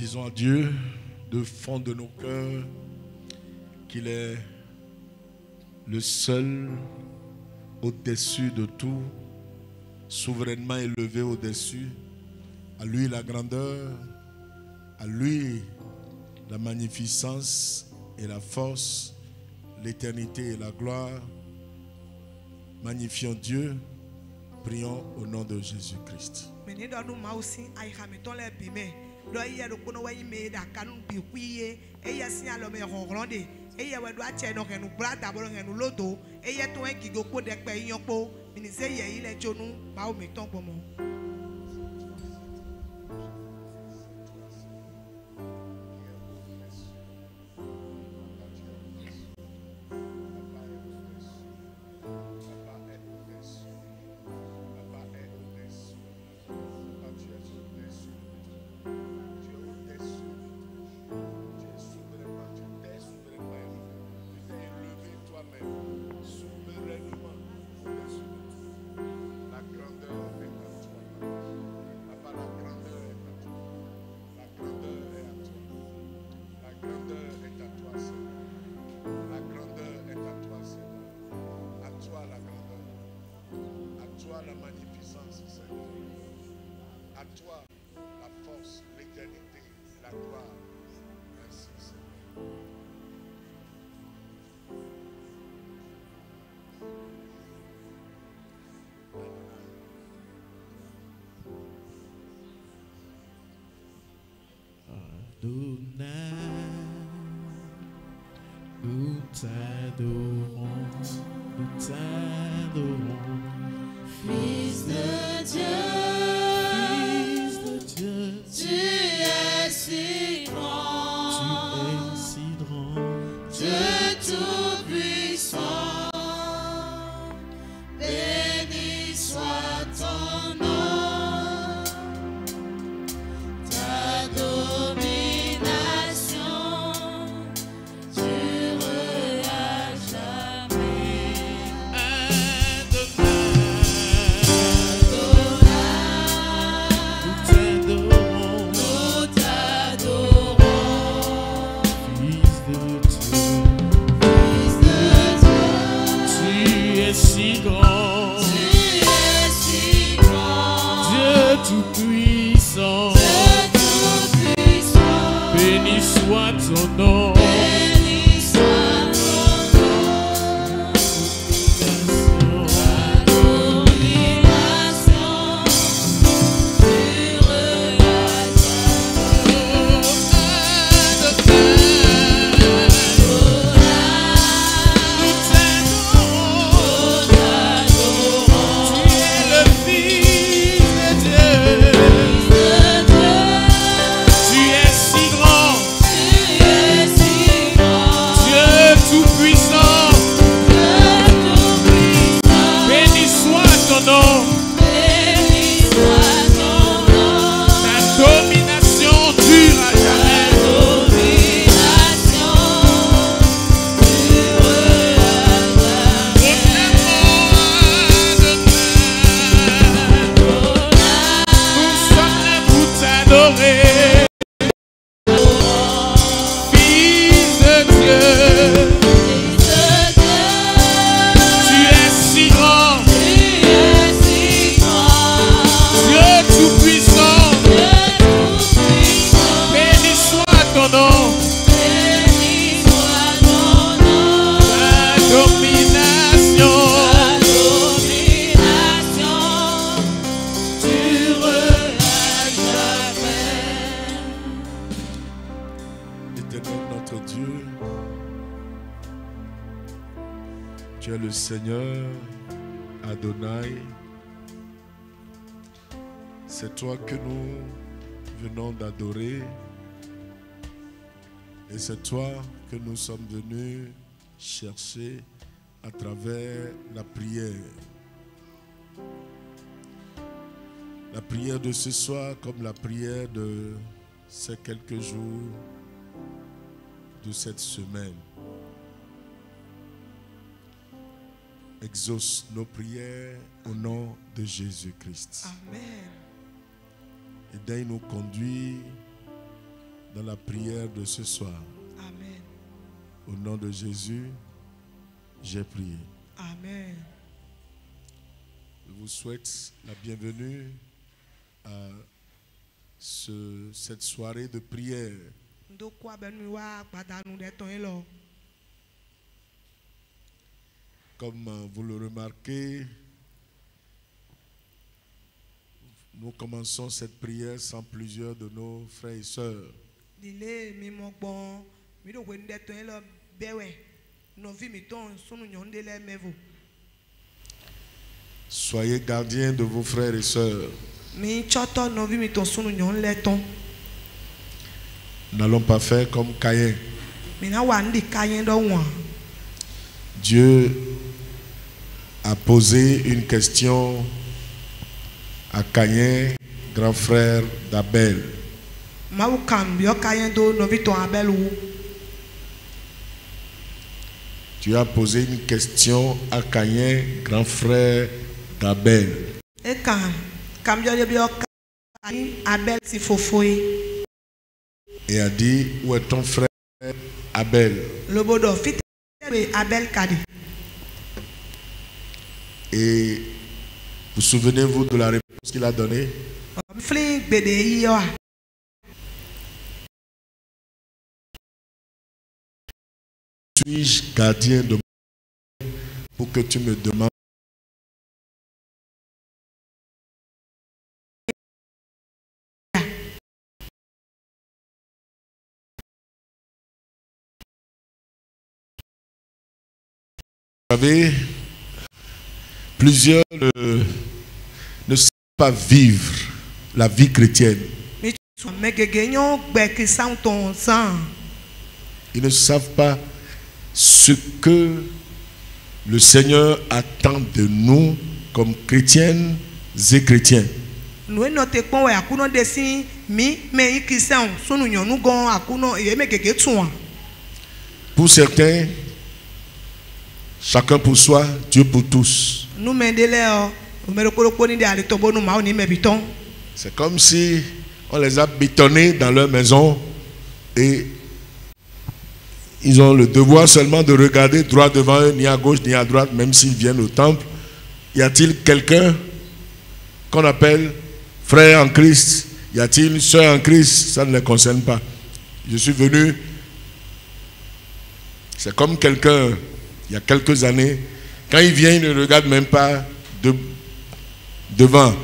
Disons à Dieu de fond de nos cœurs qu'il est le seul au-dessus de tout, souverainement élevé au-dessus. À lui la grandeur, à lui la magnificence et la force, l'éternité et la gloire. Magnifions Dieu, prions au nom de Jésus-Christ. La magnificence, Seigneur. À toi la force, l'éternité, la gloire. Merci, Seigneur. Adonai, nous t'adorons, nous t'adorons. Fils de Dieu, tu es si grand, Dieu tout-puissant, béni soit ton nom, ta domination durera jamais. Si grand, Dieu tout-puissant, béni soit ton nom, Tu es le Seigneur Adonai. C'est toi que nous venons d'adorer. Et c'est toi que nous sommes venus chercher à travers la prière. La prière de ce soir comme la prière de ces quelques jours de cette semaine. Exauce nos prières au nom de Jésus-Christ. Amen. Et daigne nous conduire dans la prière de ce soir. Amen. Au nom de Jésus, j'ai prié. Amen. Je vous souhaite la bienvenue à cette soirée de prière. Comme vous le remarquez, nous commençons cette prière sans plusieurs de nos frères et sœurs. Soyez gardiens de vos frères et sœurs. N'allons pas faire comme Caïn. Dieu a posé une question à Caïn, grand frère d'Abel. Tu as posé une question à Caïn, grand frère d'Abel. Et a dit, où est ton frère Abel? Et vous souvenez-vous de la réponse qu'il a donnée? Suis-je gardien de moi pour que tu me demandes? Vous savez, plusieurs ne savent pas vivre la vie chrétienne. Ils ne savent pas ce que le Seigneur attend de nous comme chrétiennes et chrétiens. Pour certains, chacun pour soi, Dieu pour tous. C'est comme si on les a bétonnés dans leur maison et ils ont le devoir seulement de regarder droit devant eux, ni à gauche ni à droite, même s'ils viennent au temple. Y a-t-il quelqu'un qu'on appelle frère en Christ? Y a-t-il une soeur en Christ? Ça ne les concerne pas. Je suis venu, c'est comme quelqu'un, il y a quelques années, quand il vient, il ne regarde même pas devant.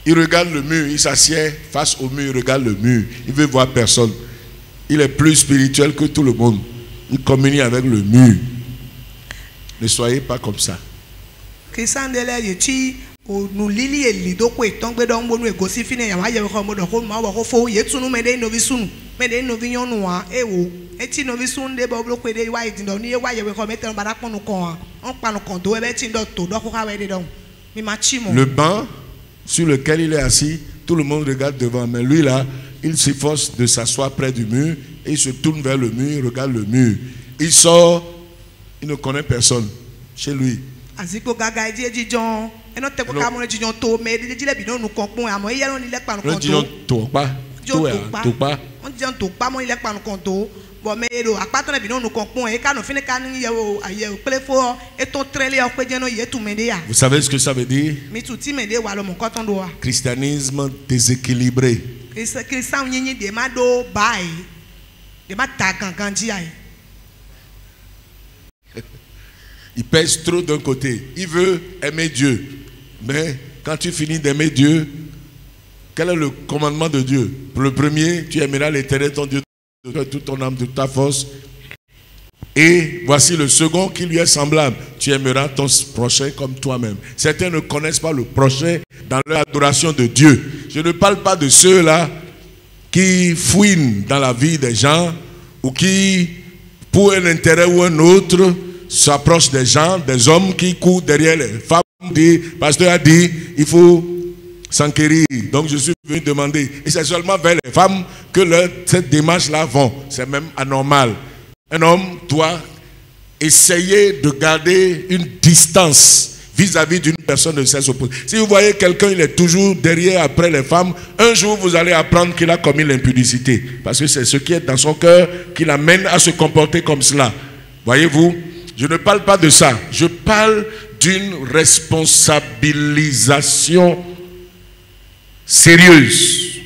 Il regarde le mur, il s'assied face au mur, il regarde le mur. Il veut voir personne. Il est plus spirituel que tout le monde. Il communie avec le mur. Ne soyez pas comme ça. Le banc sur lequel il est assis, tout le monde regarde devant, mais lui là, il s'efforce de s'asseoir près du mur et il se tourne vers le mur, il regarde le mur. Il sort, il ne connaît personne chez lui. Vous savez ce que ça veut dire? Christianisme déséquilibré. Il pèse trop d'un côté. Il veut aimer Dieu. Mais quand tu finis d'aimer Dieu, quel est le commandement de Dieu? Pour le premier, tu aimeras l'Éternel ton Dieu de toute ton âme, de toute ta force. Et voici le second qui lui est semblable. Tu aimeras ton prochain comme toi-même. Certains ne connaissent pas le prochain dans leur adoration de Dieu. Je ne parle pas de ceux-là qui fouinent dans la vie des gens ou qui, pour un intérêt ou un autre, s'approchent des gens, des hommes qui courent derrière les femmes. Le pasteur a dit, il faut s'enquérir. Donc je suis venu demander. Et c'est seulement vers les femmes que cette démarche-là vont. C'est même anormal. Un homme doit essayer de garder une distance. vis-à-vis d'une personne de sexe opposé. Si vous voyez quelqu'un, il est toujours derrière, après les femmes, un jour vous allez apprendre qu'il a commis l'impudicité. Parce que c'est ce qui est dans son cœur qui l'amène à se comporter comme cela. Voyez-vous, je ne parle pas de ça. Je parle d'une responsabilisation sérieuse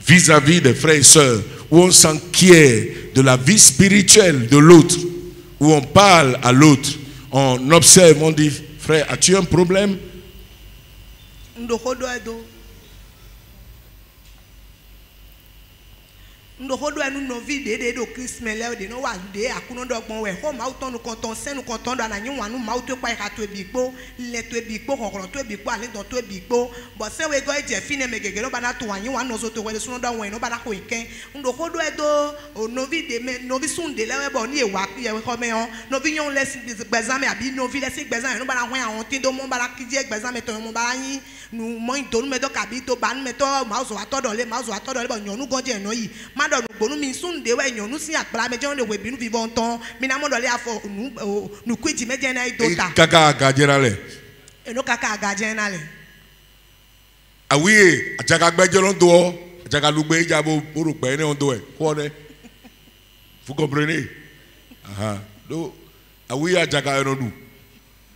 vis-à-vis des frères et sœurs, où on s'inquiète de la vie spirituelle de l'autre, où on parle à l'autre, on observe, on dit, frère, as-tu un problème? Ndohodo anu novi de do Christmas de no wa de akuno do gbon we ho ma uton nu konton sen nu konton do na nyin wanu ma uto pa ka to ebigbo le to ebigbo kokoro to ebigbo ale to ebigbo but se we go eje fine megege no bana to wanyin wanu so to we so do wen no bana ko iken ndohodo edo o novi de me novi sunde lewe bo ni ewa ye we ko me on novi yon lesi gbezan me abi novi lesi gbezan no bana hwan awon tin do mo bana kije gbezan me to mo bana yin nu mo do nu me do kabi to ban me to ma so atodo le bo nyonu gonje no yi do gbonu mi sunde we nyonu si akpla me je on de we binu vivant ton mi na mo do le afo nu kwiji me je na idota kaka agajera le eno kaka agajena le awiye ajaka gbeje lo do ajaka lugbe ijabo oro pe ni on do e ko ne vous comprenez do awiye ajaka eno du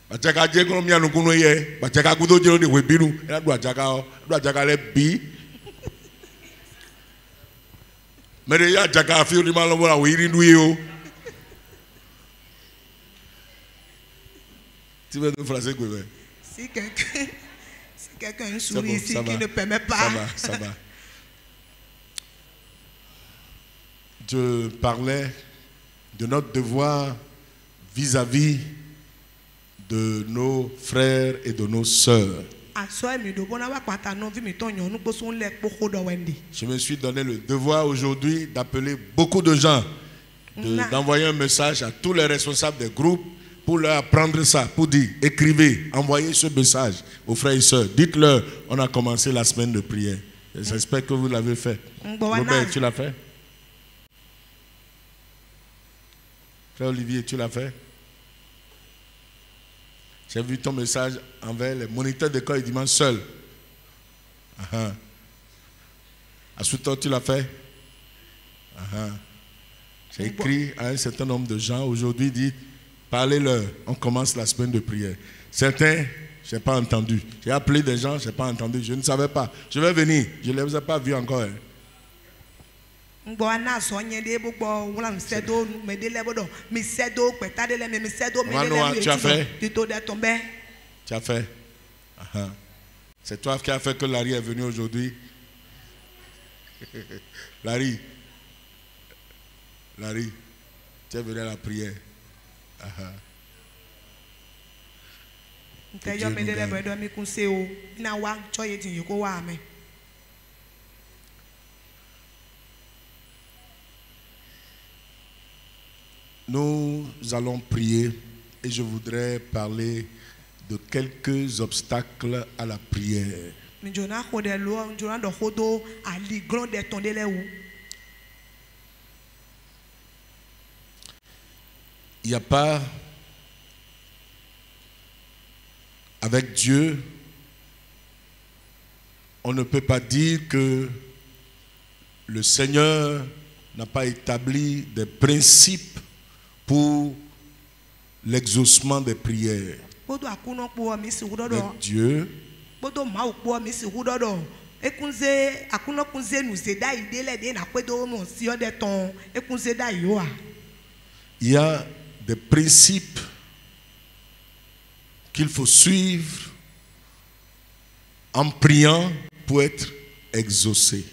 ajaka je ko mi anu kunu ye ajaka gudo je lo de we binu e do ajaka le bi mais il y a déjà un film où il est tu veux nous français quoi? Si quelqu'un sourit ici qui ne permet pas. Ça va. Je parlais de notre devoir vis-à-vis de nos frères et de nos sœurs. Je me suis donné le devoir aujourd'hui d'appeler beaucoup de gens, d'envoyer un message à tous les responsables des groupes pour leur apprendre ça, pour dire, écrivez, envoyez ce message aux frères et sœurs. Dites-leur, on a commencé la semaine de prière. J'espère que vous l'avez fait. Robert, tu l'as fait? Frère Olivier, tu l'as fait? J'ai vu ton message envers les moniteurs d'école dimanche seul. Asuto, tu l'as fait? J'ai écrit à un certain nombre de gens aujourd'hui, dit, parlez-leur, on commence la semaine de prière. Certains, je n'ai pas entendu. J'ai appelé des gens, je n'ai pas entendu. Je ne savais pas. Je vais venir. Je ne les ai pas vus encore. Manu, tu as fait? Tu as fait? C'est toi qui as fait que Larry est venu aujourd'hui. Larry, tu es venu à la prière. Nous allons prier et je voudrais parler de quelques obstacles à la prière. Il n'y a pas, avec Dieu, on ne peut pas dire que le Seigneur n'a pas établi des principes pour l'exaucement des prières. Avec Dieu, il y a des principes qu'il faut suivre en priant pour être exaucé.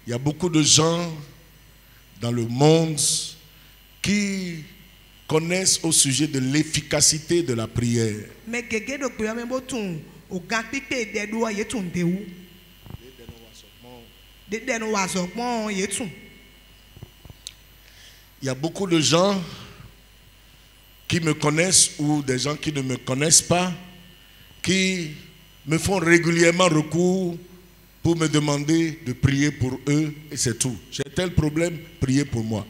Il y a beaucoup de gens dans le monde qui connaissent au sujet de l'efficacité de la prière. Il y a beaucoup de gens qui me connaissent ou des gens qui ne me connaissent pas, qui me font régulièrement recours pour me demander de prier pour eux et c'est tout. J'ai tel problème, priez pour moi.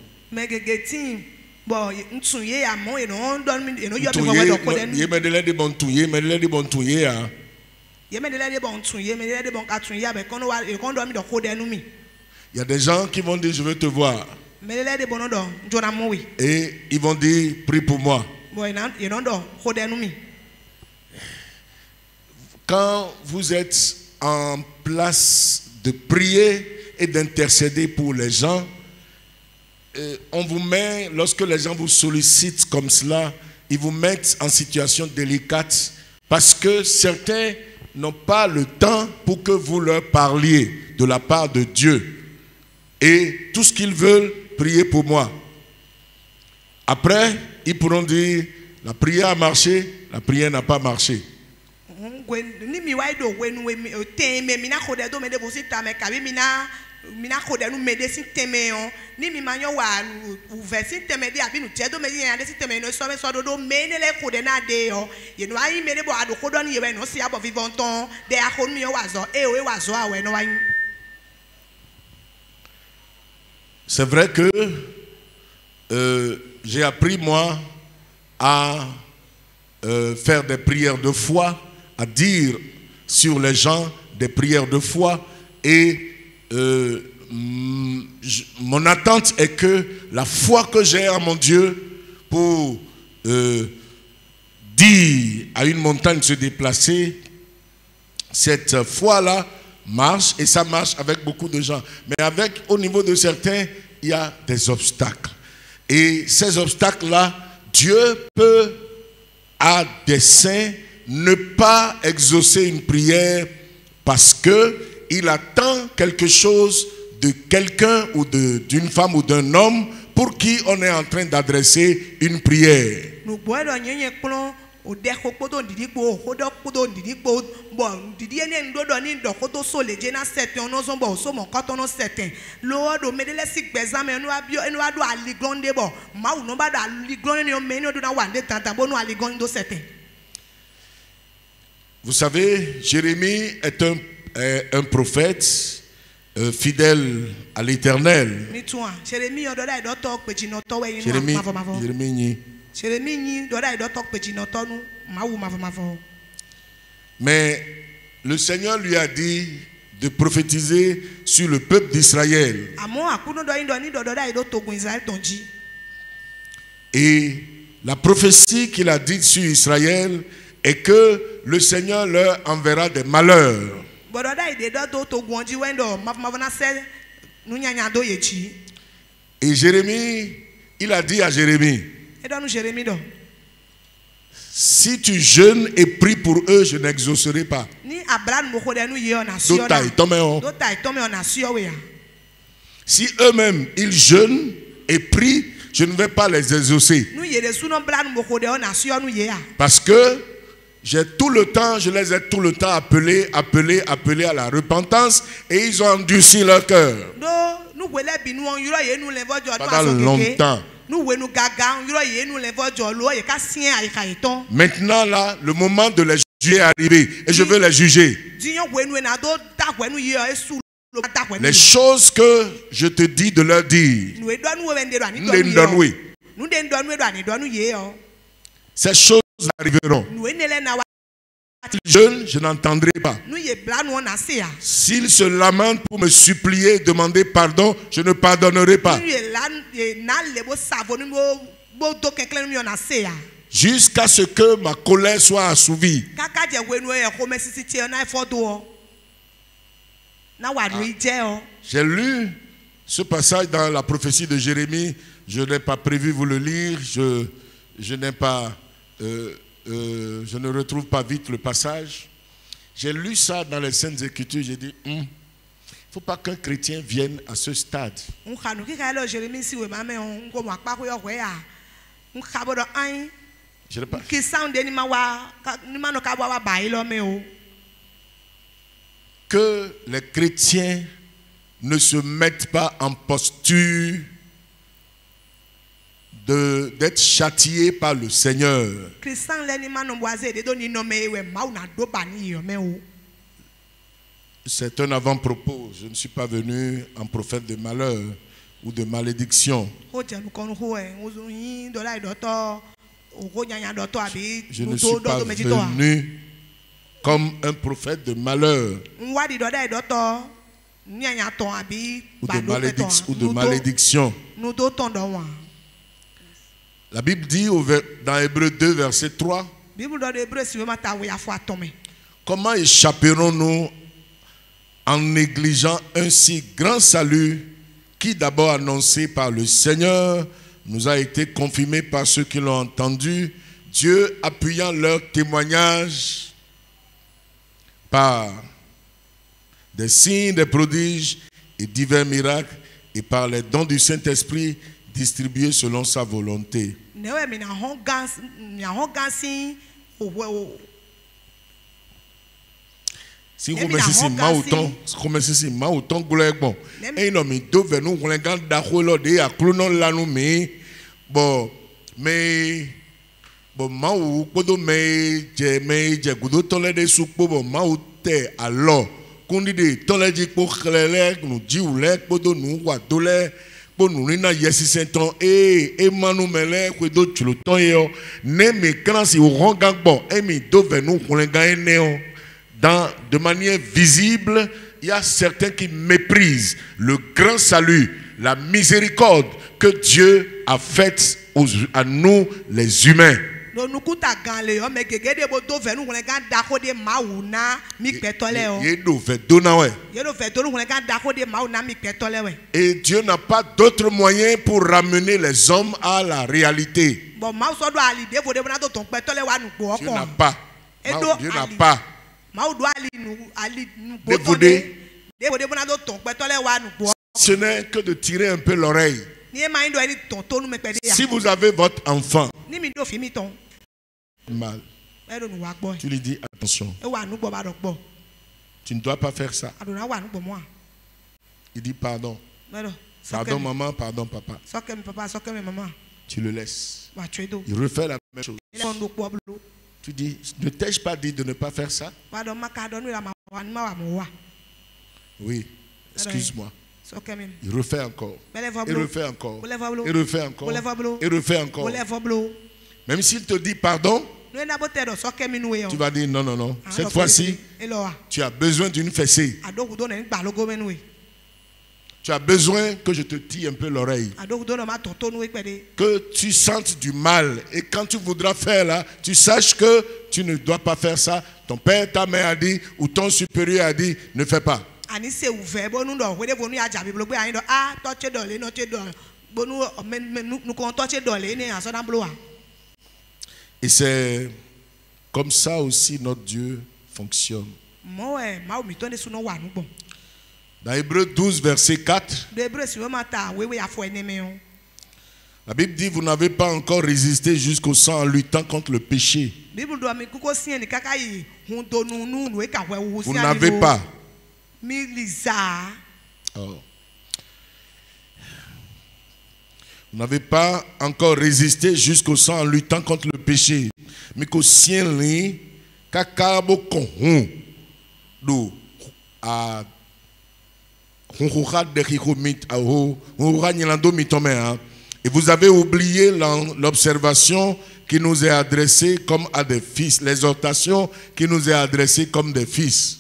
Bon, ntsuye ya mo eno don eno yo be Ntouye, fo do ko den. ye me de de bon touye, me de bon touye ah. Ye me de bon ntsuye, me de bon ka tsuye be kono wa e kono do mi do ko den mi. Il y a des gens qui vont dire je veux te voir Me de bon do jona mo wi. et ils vont dire prie pour moi. Bon eno do ko den mi. Quand vous êtes en place de prier et d'intercéder pour les gens, on vous met, lorsque les gens vous sollicitent comme cela, ils vous mettent en situation délicate parce que certains n'ont pas le temps pour que vous leur parliez de la part de Dieu. Et tout ce qu'ils veulent, prier pour moi. Après, ils pourront dire, la prière a marché, la prière n'a pas marché. Ni mi wa do wenu we te me mina ko de do me de bo sita me ka bi mina ko de nu me de siteme on ni mi manyo wa u versi teme de abi nu te do me yin ade siteme no so me so do me ne le ko de na de yo ye no ayi me de bo ado ko do ni ye we no si abo vivonton de akon mi yo wa zo e o e wa zo awe no wa. C'est vrai que j'ai appris moi à faire des prières de foi, à dire sur les gens des prières de foi et mon attente est que la foi que j'ai en mon Dieu pour dire à une montagne de se déplacer, cette foi-là marche et ça marche avec beaucoup de gens. Mais au niveau de certains, il y a des obstacles. Et ces obstacles-là, Dieu peut, à dessein, ne pas exaucer une prière parce qu'il attend quelque chose de quelqu'un ou d'une femme ou d'un homme pour qui on est en train d'adresser une prière. O de ko do didi ko o do ko do didi ko bon didi ene ndo do ni do ko to so le je na certain no so bo so mo ko to no certain lo do me de le sik exam enu abio enu ado aligonde bo ma u no ba do aligonde ni o me ni do na wande tanta bo no aligonde do certain. Vous savez, Jérémie est un prophète fidèle à l'Éternel. Jérémie on do da do to pe jino to we yin Jérémie mais le Seigneur lui a dit de prophétiser sur le peuple d'Israël. Et la prophétie qu'il a dite sur Israël est que le Seigneur leur enverra des malheurs. Et Jérémie, il a dit à Jérémie, si tu jeûnes et pries pour eux, je n'exaucerai pas. Si eux-mêmes, ils jeûnent et prient, je ne vais pas les exaucer. Parce que j'ai tout le temps, je les ai tout le temps appelés à la repentance et ils ont endurci leur cœur. Pendant longtemps. Maintenant là, le moment de les juger est arrivé et je veux les juger. Les choses que je te dis de leur dire, ces choses arriveront. S'ils jeûnent, je n'entendrai pas. S'ils se lamentent pour me supplier, demander pardon, je ne pardonnerai pas. Jusqu'à ce que ma colère soit assouvie. J'ai lu ce passage dans la prophétie de Jérémie. Je n'ai pas prévu vous le lire. Je n'ai pas... je ne retrouve pas vite le passage. J'ai lu ça dans les Saintes Écritures. J'ai dit, il ne faut pas qu'un chrétien vienne à ce stade. Je n'ai pas. Que les chrétiens ne se mettent pas en posture d'être châtiés par le Seigneur. C'est un avant-propos. Je ne suis pas venu en prophète de malheur ou de malédiction. Je ne suis pas venu comme un prophète de malheur ou de malédiction. La Bible dit dans Hébreux 2, verset 3, comment échapperons-nous en négligeant un si grand salut qui, d'abord annoncé par le Seigneur, nous a été confirmé par ceux qui l'ont entendu, Dieu appuyant leur témoignage par des signes, des prodiges et divers miracles et par les dons du Saint-Esprit distribués selon sa volonté. Si vous me dites si ma autant bon et non mais do venu on regarde d'accord de à clonon là nous mais bon ma ou podo mais je godo tole de soupo bon ma ou te alors qu'on dit de tole di po khele nous di ou le podo nous wa dole po nous na yesi senton et manu mele ko do tulo ton yo ne me quand si on regarde bon et mi do venu on regarde néo. De manière visible, il y a certains qui méprisent le grand salut, la miséricorde que Dieu a faite à nous, les humains. Et Dieu n'a pas d'autre moyen pour ramener les hommes à la réalité. Dieu n'a pas. Dieu n'a pas. Ce n'est que de tirer un peu l'oreille. Si vous avez votre enfant mal, tu lui dis attention, tu ne dois pas faire ça. Il dit pardon. Pardon maman, pardon papa. Tu le laisses. Il refait la même chose. Tu dis, ne t'ai-je pas dit de ne pas faire ça? Oui, excuse-moi. Il refait encore. Il refait encore. Il refait encore. Il refait encore. Même s'il te dit pardon, tu vas dire non, non, non. Cette fois-ci, tu as besoin d'une fessée. Tu as besoin que je te tire un peu l'oreille. Que tu sentes du mal. Et quand tu voudras faire là, tu saches que tu ne dois pas faire ça. Ton père, ta mère a dit, ou ton supérieur a dit, ne fais pas. Et c'est comme ça aussi notre Dieu fonctionne. Dans Hébreux 12, verset 4, la Bible dit, vous n'avez pas encore résisté jusqu'au sang en luttant contre le péché. Vous n'avez pas. Oh. Vous n'avez pas encore résisté jusqu'au sang en luttant contre le péché. Mais qu'au sien li, kakabo konhun do a et vous avez oublié l'observation qui nous est adressée comme à des fils, l'exhortation qui nous est adressée comme des fils.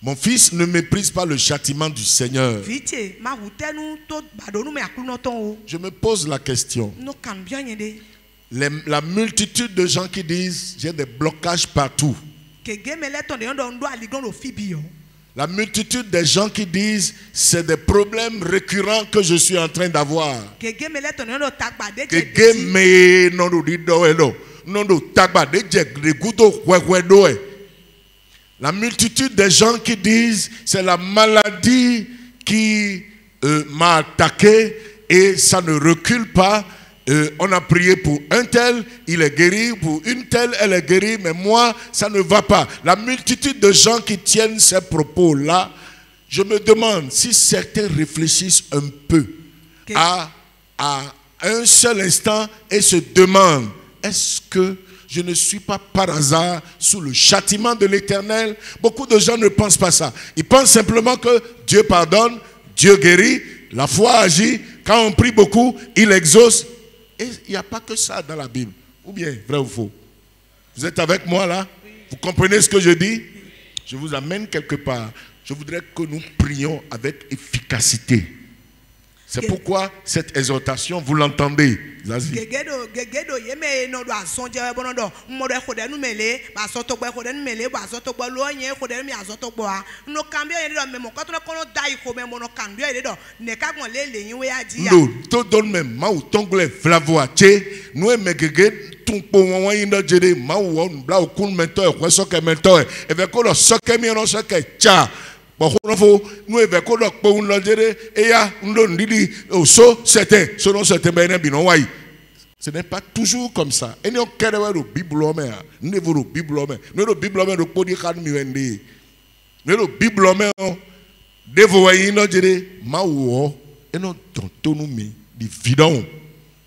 Mon fils, ne méprise pas le châtiment du Seigneur. Je me pose la question. La multitude de gens qui disent j'ai des blocages partout. La multitude des gens qui disent c'est des problèmes récurrents que je suis en train d'avoir. La multitude des gens qui disent c'est la maladie qui m'a attaqué et ça ne recule pas. On a prié pour un tel, il est guéri, pour une telle, elle est guérie, mais moi, ça ne va pas. La multitude de gens qui tiennent ces propos-là, je me demande si certains réfléchissent un peu à un seul instant et se demandent, est-ce que je ne suis pas par hasard sous le châtiment de l'Éternel. Beaucoup de gens ne pensent pas ça. Ils pensent simplement que Dieu pardonne, Dieu guérit, la foi agit. Quand on prie beaucoup, il exauce. Et il n'y a pas que ça dans la Bible. Ou bien, vrai ou faux? Vous êtes avec moi là? Vous comprenez ce que je dis? Je vous amène quelque part. Je voudrais que nous prions avec efficacité. C'est pourquoi cette exhortation, vous l'entendez. Vas-y. Nous ce n'est pas toujours comme ça. Et nous le Bible, nous le Bible,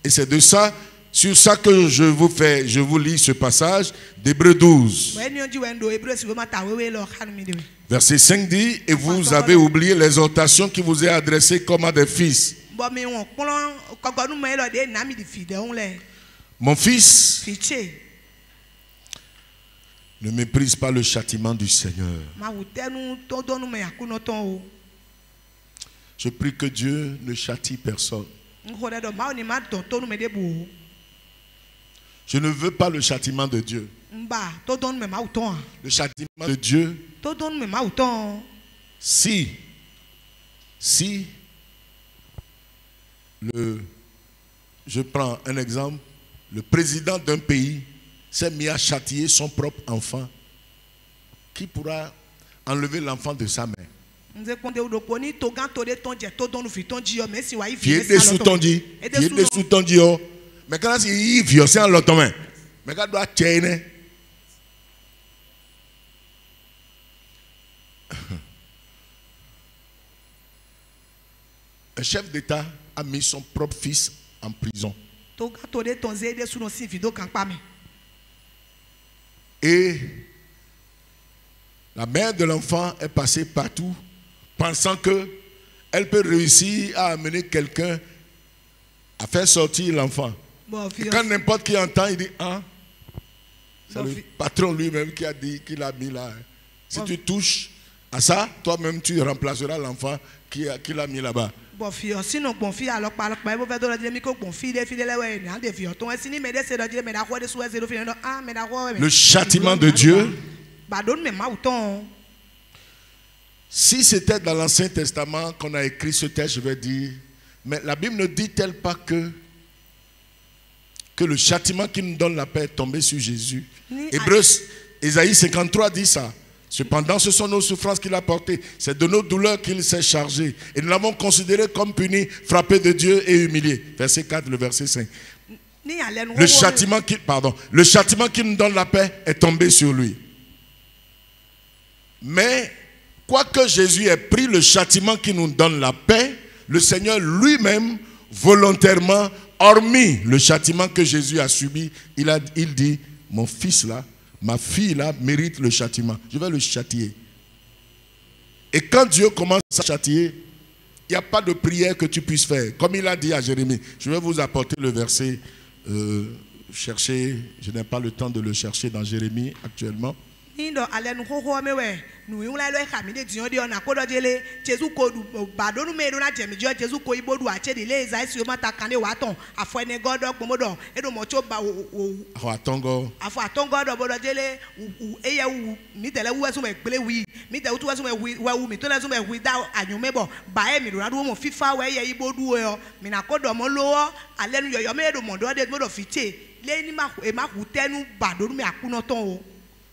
et c'est de ça, sur ça que je vous lis ce passage d'Hébreux 12. Verset 5 dit, et vous avez oublié l'exhortation qui vous est adressée comme à des fils. Mon fils, ne méprise pas le châtiment du Seigneur. Je prie que Dieu ne châtie personne. Je ne veux pas le châtiment de Dieu. Le châtiment de Dieu, si je prends un exemple, le président d'un pays s'est mis à châtier son propre enfant, qui pourra enlever l'enfant de sa mère? Mais quand il vit, c'est en l'autre main. Mais quand il doit tirer, un chef d'État a mis son propre fils en prison. Et la mère de l'enfant est passée partout, pensant qu'elle peut réussir à amener quelqu'un à faire sortir l'enfant. Et quand n'importe qui entend, il dit, ah, c'est le patron lui-même qui a dit, qu'il a mis là. Si tu touches à ça, toi-même tu remplaceras l'enfant qui l'a mis là-bas. Le châtiment de Dieu, si c'était dans l'Ancien Testament qu'on a écrit ce texte, je vais dire, mais la Bible ne dit-elle pas que le châtiment qui nous donne la paix est tombé sur Jésus? Ésaïe 53 dit ça. Cependant, ce sont nos souffrances qu'il a portées. C'est de nos douleurs qu'il s'est chargé. Et nous l'avons considéré comme puni, frappé de Dieu et humilié. Verset 4, le verset 5. Le châtiment qui nous donne la paix est tombé sur lui. Mais, quoique Jésus ait pris le châtiment qui nous donne la paix, le Seigneur lui-même, volontairement, hormis le châtiment que Jésus a subi, il dit, mon fils là, ma fille là mérite le châtiment. Je vais le châtier. Et quand Dieu commence à châtier, il n'y a pas de prière que tu puisses faire. Comme il a dit à Jérémie, je vais vous apporter le verset, chercher, je n'ai pas le temps de le chercher dans Jérémie actuellement.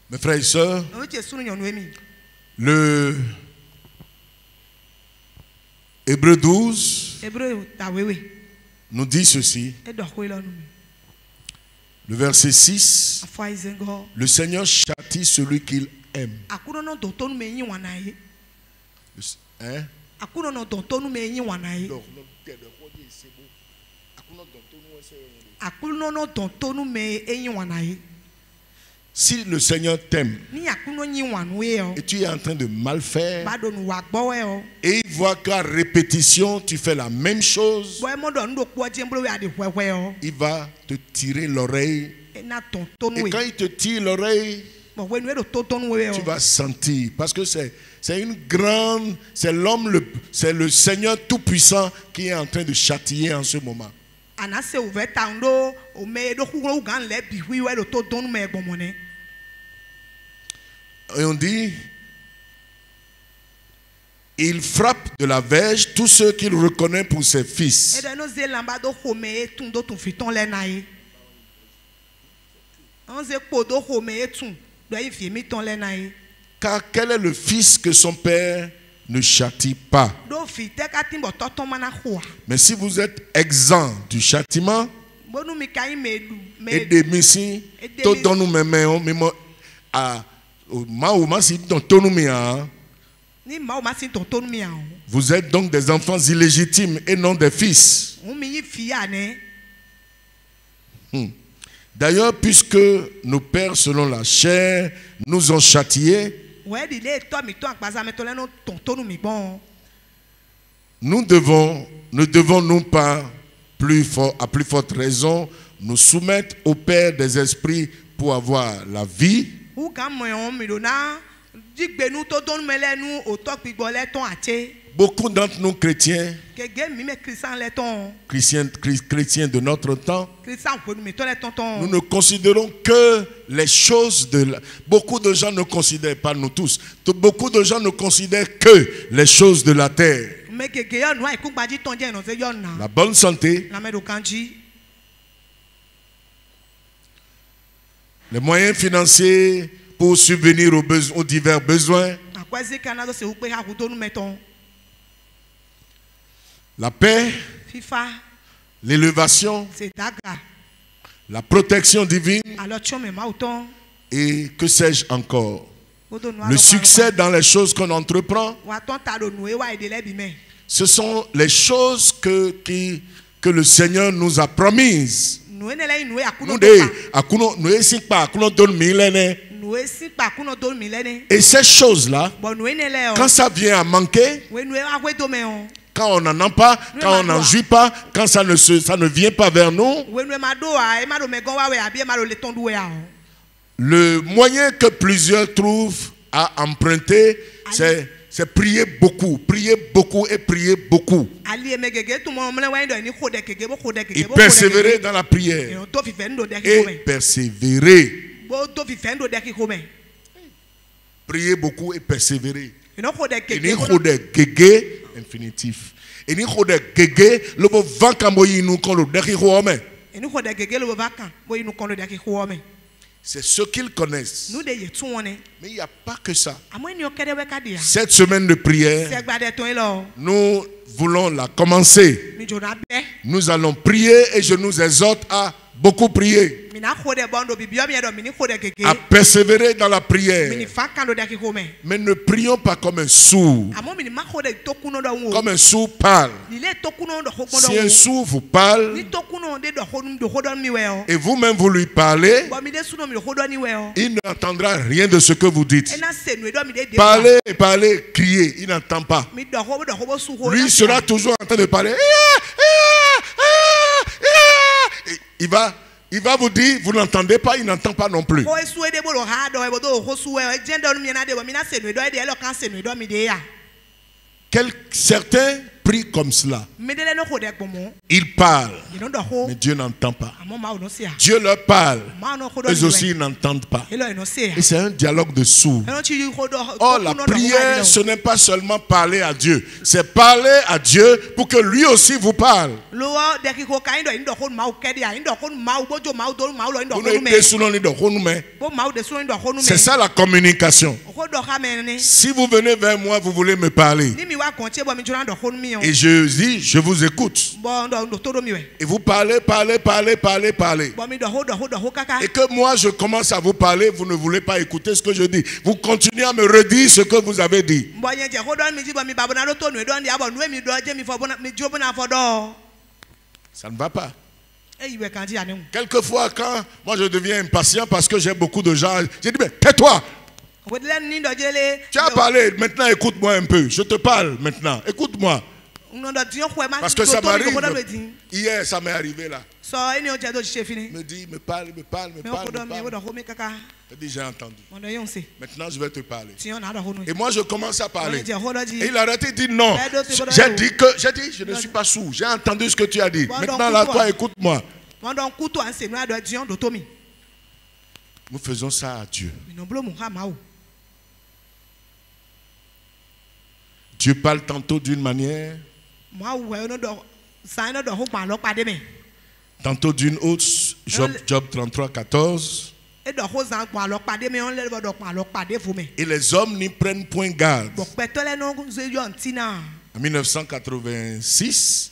Mes frères et sœurs, le Hébreux 12 nous dit ceci. Le verset 6, le Seigneur châtie celui qu'il aime. Si le Seigneur t'aime Ni akuno nyi wanu e o. et tu es en train de mal faire, Ba do nu wa gbo we o. et il voit qu'à répétition, tu fais la même chose, Bo e mo do ndo po je mblo we ade hwewe o. il va te tirer l'oreille. E na ton ton Et we. quand il te tire l'oreille, Bo we nu e do to ton we o. tu vas sentir. Parce que c'est une grande, c'est c'est le Seigneur Tout-Puissant qui est en train de châtier en ce moment. Ana se o ve ta ndo o me do kugro gan le bi wi we do to don me gbomone. Et on dit, il frappe de la verge tous ceux qu'il reconnaît pour ses E fils. do no ze lamba do home e tun do tun fiton le na e. On ze po do home e tun do yi fi mi ton le na e. Car quel est le fils que son père ne châtie pas? Do fi te ka timbo to ton mana ho. Mais si vous êtes exempt du châtiment, Bo nu mi kai me et des missions, tout dans nous même à si ni ma o ma sin ton ton mi a o. vous êtes donc des enfants illégitimes et non des fils. O mi yi fi ya ne. D'ailleurs, puisque nos pères selon la chair nous ont châtiés, Ouais di le to mi to akpaza me to le no ton ton mi bon. ne devons-nous pas à plus forte raison nous soumettre au Père des esprits pour avoir la vie? Ou kan mo on mi do na digbe nu to don me le nu o to pigbo le ton ache. Beaucoup d'entre nous chrétiens Kege mi me Christian le ton. chrétiens de notre temps, Christian ko nu mi to le ton ton. nous ne considérons que les choses beaucoup de gens ne considèrent pas, nous tous, beaucoup de gens ne considèrent que les choses de la terre. Me kege yo nu ai ku gbaji ton je no se yo na. La bonne santé, Na me do kanji. les moyens financiers pour subvenir aux divers besoins, Akwezi kana do se u pe ha ku to nu me ton. la paix, FIFA l'élévation, c'est daga. la protection divine Alors tu me ma autant. et que sais-je encore. Odo no Le succès dans les choses qu'on entreprend, wa ton ta do nu e wa ide le bi me. ce sont les choses que le Seigneur nous a promises. Nu e ne le nu e akuno Nous do de, pa. akuno, nous esi pa, akuno don milene. Nu e si pa akuno do mi le ne. Et ces choses-là, Bon nu e ne le o. quand ça vient à manquer, We nu e wa we do me o. quand on n'en a pas, quand on n'en jouit pas, quand ça ne vient pas vers nous, We nu e ma do a e ma do me gon wa we abi e ma do le ton do we a o. le moyen que plusieurs trouvent à emprunter, c'est prier beaucoup et prier beaucoup. Ali e me gege tu mo mle wa ndo ni khode kege bo khode kege Et bo. persévérer dans la E prière. o to fi fe ndo de ki Et ko me. persévérer. Bo to fi fe ndo de ki ko me. Prier beaucoup et persévérer. E no khode Et kege. ni khode gege infinitif. Et ni khode gege le bo vankamboyi nous kon le deki khome. E ni khode kege lo ba kan. Bo inu kon do de ki ko me. C'est ce qu'ils connaissent. Nu de ye tu won ne. Mais il n'y a pas que ça. Amo ni o kede we ka dia. Cette semaine de prière, Se gba de ton e lo. nous voulons la commencer. Mi jona be. Nous allons prier et je nous exhorte à beaucoup prier, Mi na khode bondo bi bio mi do mi ni khode kege. à persévérer dans la Mi ni prière. fa kan do de ki ko me. Mais ne prions pas comme un sourd. Amo mi ni ma khode to kuno do wo. Comme un sourd parle. Ni le to kuno do ho Si un wo. sourd vous parle Ni to kuno de do ho do mi we o. et vous-même vous lui parlez, Bo mi de suno mi ho do ni we o. il n'entendra rien de ce que vous dites. E na se nu e do mi de de. Parlez et parlez, criez, il n'entend pas. Mi do ho bo su ho. Lui sera toujours en train de parler. Et il va vous dire, vous n'entendez pas, il n'entend pas non plus. Ho su e de bo lo ha do e bo do ho su e je do mi na de bo mi na se nu e do e de e lo kan se nu e do mi de ya. Certains prient comme cela. Mi de le no ho de gbomo. Ils parlent, Mi no do ho. mais Dieu n'entend pas. Amo ma o no se ya. Dieu leur parle, Ma no ho do eux ni aussi we. ils n'entendent pas. E lo e no se ya. Et c'est un dialogue de sourds. E no chi ho do. Or, la prière, ce n'est pas seulement parler à Dieu. C'est parler à Dieu pour que lui aussi vous parle. Lo de ki ko kan do ndo ho ma o kede ya. Ndo ho ma o bojo ma o do ma o lo ndo Vous ho me. n'êtes sous ni de Ronoume. Bo ma o de su ndo ho nu me. C'est ça la communication. Ho do ha me ni. Si vous venez vers moi, vous voulez me parler. Ni mi wa kon che bo mi jona ndo ho nu mi o. Et je dis, je vous écoute. Bo ndo to do mi we. Et vous parlez. Bo mi do ho kaka. Et que moi je commence à vous parler, vous ne voulez pas écouter ce que je dis. Vous continuez à me redire ce que vous avez dit. Bo yen je ho do mi ji bo mi babona do to nu e do ndi abo nu e mi do je mi fo bona mi jo bona fo do. Ça ne va pas. Quelquefois, quand moi je deviens impatient parce que j'ai beaucoup de gens, j'ai dit, mais tais-toi. Tu as parlé, maintenant écoute-moi un peu. Je te parle maintenant, écoute-moi. Parce que ça m'arrive. Hier, ça m'est arrivé là. Me dit, me parle. Je dis, j'ai entendu. Maintenant, je vais te parler. Et moi, je commence à parler. Et il a arrêté, il dit non. J'ai dit, je ne suis pas sourd. J'ai entendu ce que tu as dit. Maintenant, là, toi, écoute-moi. Nous faisons ça à Dieu. Dieu parle tantôt d'une manière, tantôt d'une autre. Job 33, 14. Et les hommes n'y prennent point garde. En 1986,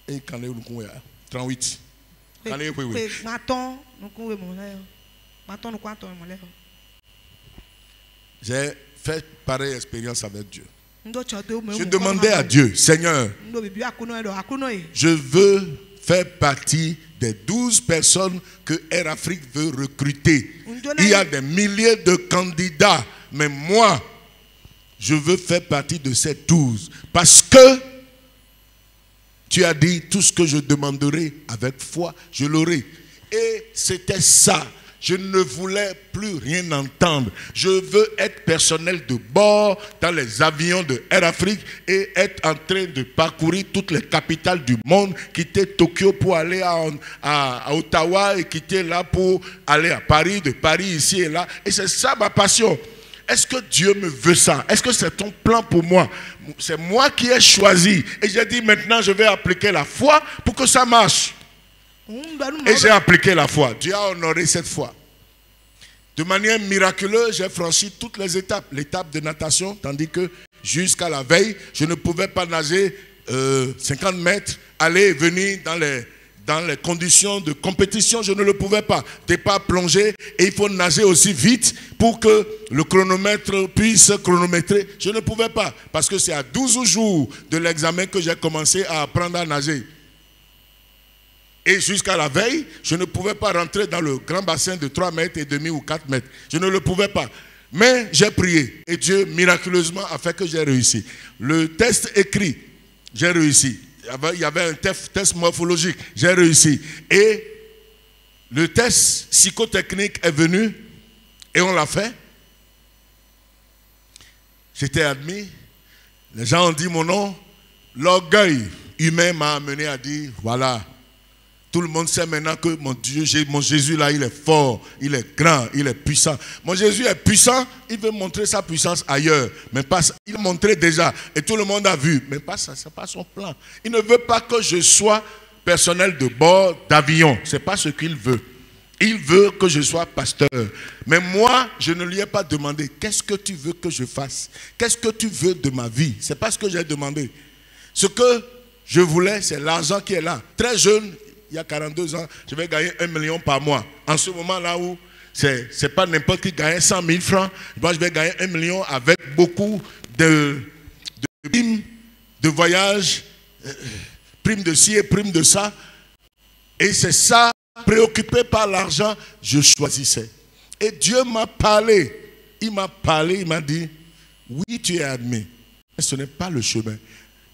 et 38. J'ai fait pareille expérience avec Dieu. Je demandais à Dieu, Seigneur, je veux faire partie des 12 personnes que Air Afrique veut recruter. Il y a des milliers de candidats, mais moi, je veux faire partie de ces 12. Parce que tu as dit, tout ce que je demanderai avec foi, je l'aurai. Et c'était ça. Je ne voulais plus rien entendre. Je veux être personnel de bord dans les avions de Air Afrique et être en train de parcourir toutes les capitales du monde, quitter Tokyo pour aller à Ottawa et quitter là pour aller à Paris, de Paris ici et là. Et c'est ça ma passion. Est-ce que Dieu me veut ça? Est-ce que c'est ton plan pour moi? C'est moi qui ai choisi. Et j'ai dit maintenant je vais appliquer la foi pour que ça marche. Et j'ai appliqué la foi. Dieu a honoré cette foi. De manière miraculeuse, j'ai franchi toutes les étapes. L'étape de natation, tandis que jusqu'à la veille, je ne pouvais pas nager 50 mètres, aller et venir dans les conditions de compétition, je ne le pouvais pas. Départ plongé, et il faut nager aussi vite pour que le chronomètre puisse chronométrer. Je ne pouvais pas, parce que c'est à 12 jours de l'examen que j'ai commencé à apprendre à nager. Et jusqu'à la veille, je ne pouvais pas rentrer dans le grand bassin de 3 mètres et demi ou 4 mètres. Je ne le pouvais pas. Mais j'ai prié. Et Dieu, miraculeusement, a fait que j'ai réussi. Le test écrit, j'ai réussi. Il y avait un test morphologique, j'ai réussi. Et le test psychotechnique est venu et on l'a fait. J'étais admis. Les gens ont dit mon nom. L'orgueil humain m'a amené à dire, voilà. Tout le monde sait maintenant que mon Dieu, mon Jésus là, il est fort, il est grand, il est puissant. Mon Jésus est puissant, il veut montrer sa puissance ailleurs. Mais pas, il montrait déjà et tout le monde a vu. Mais pas ça, ce n'est pas son plan. Il ne veut pas que je sois personnel de bord d'avion. Ce n'est pas ce qu'il veut. Il veut que je sois pasteur. Mais moi, je ne lui ai pas demandé, qu'est-ce que tu veux que je fasse? Qu'est-ce que tu veux de ma vie? Ce n'est pas ce que j'ai demandé. Ce que je voulais, c'est l'argent qui est là. Très jeune, il y a 42 ans, je vais gagner 1 million par mois. En ce moment-là où c'est pas n'importe qui gagne 100 000 francs, moi je vais gagner 1 million avec beaucoup de primes de voyage, primes de ci et primes de ça. Et c'est ça, préoccupé par l'argent, je choisissais. Et Dieu m'a parlé. Il m'a parlé, il m'a dit, oui, tu es admis. Mais ce n'est pas le chemin.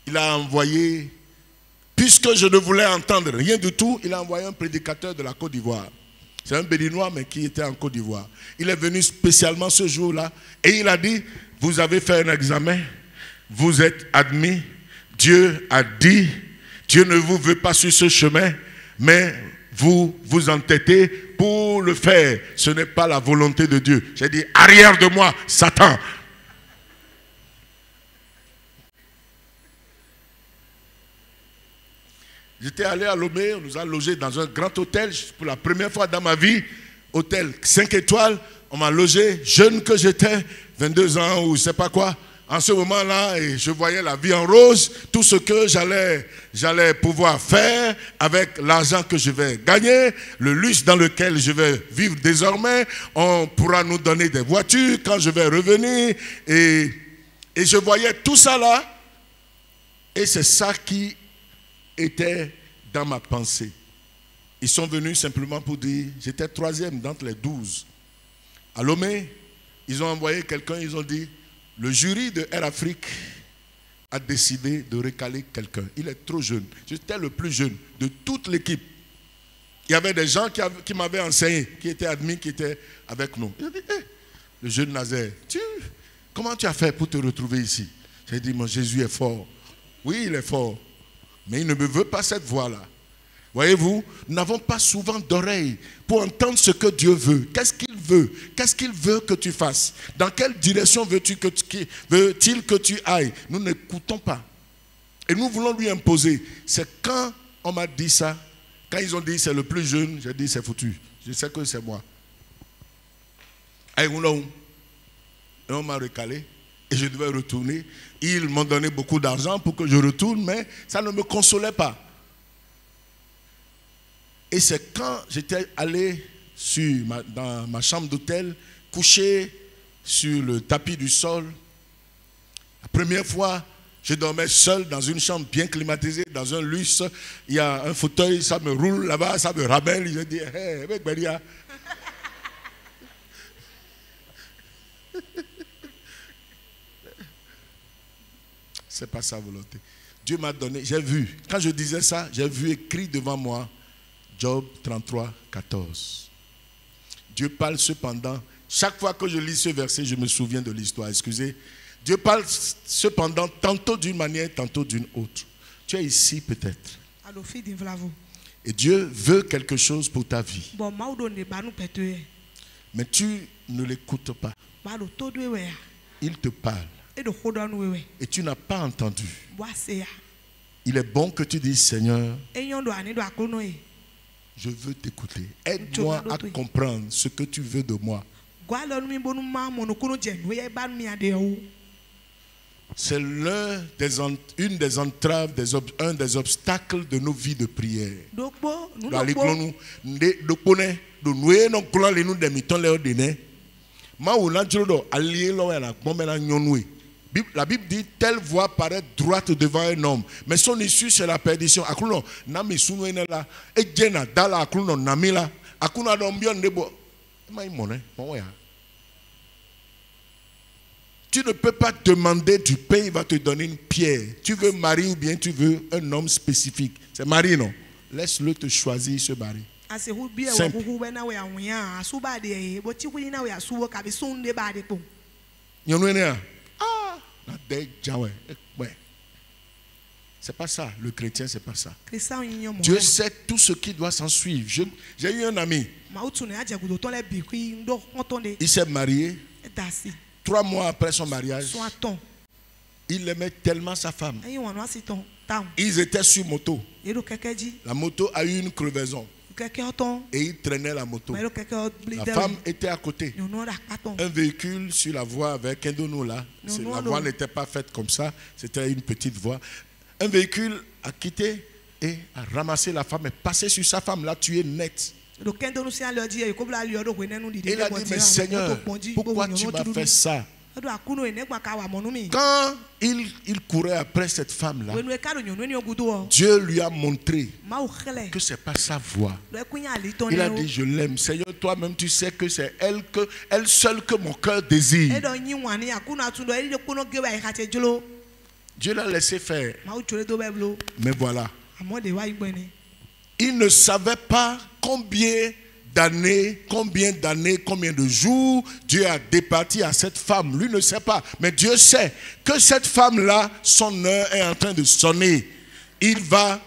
Il a envoyé... Puisque je ne voulais entendre rien du tout, il a envoyé un prédicateur de la Côte d'Ivoire. C'est un Béninois, mais qui était en Côte d'Ivoire. Il est venu spécialement ce jour-là et il a dit, vous avez fait un examen, vous êtes admis. Dieu a dit, Dieu ne vous veut pas sur ce chemin, mais vous vous entêtez pour le faire. Ce n'est pas la volonté de Dieu. J'ai dit, arrière de moi, Satan. J'étais allé à Lomé, on nous a logés dans un grand hôtel. Pour la première fois dans ma vie, hôtel 5 étoiles. On m'a logé, jeune que j'étais, 22 ans ou je ne sais pas quoi. En ce moment-là, je voyais la vie en rose. Tout ce que j'allais pouvoir faire avec l'argent que je vais gagner, le luxe dans lequel je vais vivre désormais. On pourra nous donner des voitures quand je vais revenir. Et je voyais tout ça là. Et c'est ça qui était dans ma pensée. Ils sont venus simplement pour dire, j'étais 3e d'entre les 12. À Lomé, ils ont envoyé quelqu'un, ils ont dit, le jury de Air Afrique a décidé de recaler quelqu'un. Il est trop jeune. J'étais le plus jeune de toute l'équipe. Il y avait des gens qui m'avaient enseigné, qui étaient admis, qui étaient avec nous. Ils ont dit, hey, le jeune Nazaire, comment tu as fait pour te retrouver ici? J'ai dit, mon Jésus est fort. Oui, il est fort. Mais il ne me veut pas cette voix-là. Voyez-vous, nous n'avons pas souvent d'oreilles pour entendre ce que Dieu veut. Qu'est-ce qu'il veut? Qu'est-ce qu'il veut que tu fasses? Dans quelle direction veut-il que tu ailles? Nous n'écoutons pas. Et nous voulons lui imposer. C'est quand on m'a dit ça, quand ils ont dit c'est le plus jeune, j'ai dit c'est foutu. Je sais que c'est moi. Et on m'a recalé et je devais retourner. Ils m'ont donné beaucoup d'argent pour que je retourne, mais ça ne me consolait pas. Et c'est quand j'étais allé dans ma chambre d'hôtel, couché sur le tapis du sol. La première fois, je dormais seul dans une chambre bien climatisée, dans un luxe. Il y a un fauteuil, ça me roule là-bas, ça me ramène. Je dis, hey, mec, Beria. C'est pas sa volonté. Dieu m'a donné, j'ai vu, quand je disais ça, j'ai vu écrit devant moi, Job 33, 14. Dieu parle cependant, chaque fois que je lis ce verset, je me souviens de l'histoire, excusez. Dieu parle cependant tantôt d'une manière, tantôt d'une autre. Tu es ici peut-être. Et Dieu veut quelque chose pour ta vie. Mais tu ne l'écoutes pas. Il te parle. Et tu n'as pas entendu. Il est bon que tu dises, Seigneur, je veux t'écouter. Aide-moi à comprendre ce que tu veux de moi. C'est une des entraves, un des obstacles de nos vies de prière. La Bible dit, telle voix paraît droite devant un homme, mais son issue c'est la perdition. Tu ne peux pas demander du pain, il va te donner une pierre. Tu veux mari ou bien tu veux un homme spécifique. C'est mari, non? Laisse-le te choisir ce mari. Simple. C'est pas ça, le chrétien, c'est pas ça. Dieu sait tout ce qui doit s'en suivre. J'ai eu un ami. Il s'est marié. 3 mois après son mariage, il aimait tellement sa femme. Ils étaient sur moto. La moto a eu une crevaison. Et il traînait la moto. La femme était à côté. Un véhicule sur la voie avec un dono là. La voie n'était pas faite comme ça. C'était une petite voie. Un véhicule a quitté et a ramassé la femme et passé sur sa femme, l'a tuée net. Il a dit, mais Seigneur, pourquoi tu m'as fait ça? Quand il courait après cette femme-là, Dieu lui a montré que ce n'est pas sa voix. Il a dit, je l'aime. Seigneur, toi-même, tu sais que c'est elle seule que mon cœur désire. Dieu l'a laissé faire. Mais voilà. Il ne savait pas combien d'années, combien de jours Dieu a départi à cette femme. Lui ne sait pas. Mais Dieu sait que cette femme-là, son heure est en train de sonner. Il va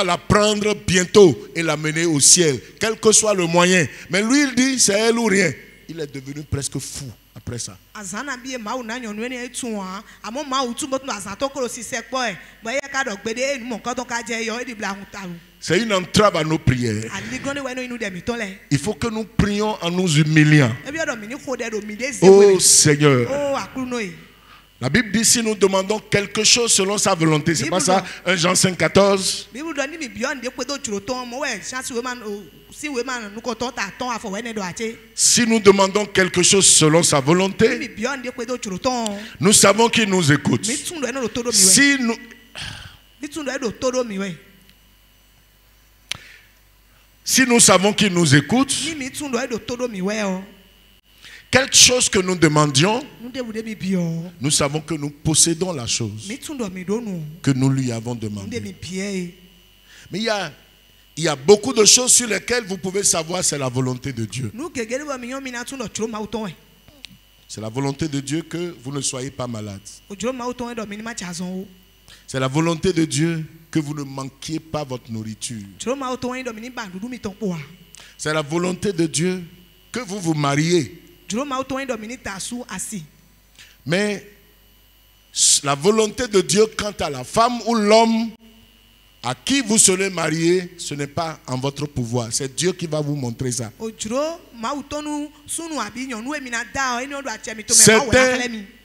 la prendre bientôt et la mener au ciel, quel que soit le moyen. Mais lui, il dit, c'est elle ou rien. Il est devenu presque fou après ça. C'est une entrave à nos prières. Il faut que nous prions en nous humiliant. Oh Seigneur. La Bible dit, si nous demandons quelque chose selon sa volonté, c'est pas ça, 1 Jean 5, 14. Si nous demandons quelque chose selon sa volonté, nous savons qu'il nous écoute. Si nous... Si nous savons qu'il nous écoute, quelque chose que nous demandions, nous savons que nous possédons la chose que nous lui avons demandé. Mais il y a beaucoup de choses sur lesquelles vous pouvez savoir c'est la volonté de Dieu. C'est la volonté de Dieu que vous ne soyez pas malade. C'est la volonté de Dieu que vous ne manquiez pas votre nourriture. C'est la volonté de Dieu que vous vous mariez. Mais la volonté de Dieu quant à la femme ou l'homme à qui vous serez marié, ce n'est pas en votre pouvoir. C'est Dieu qui va vous montrer ça.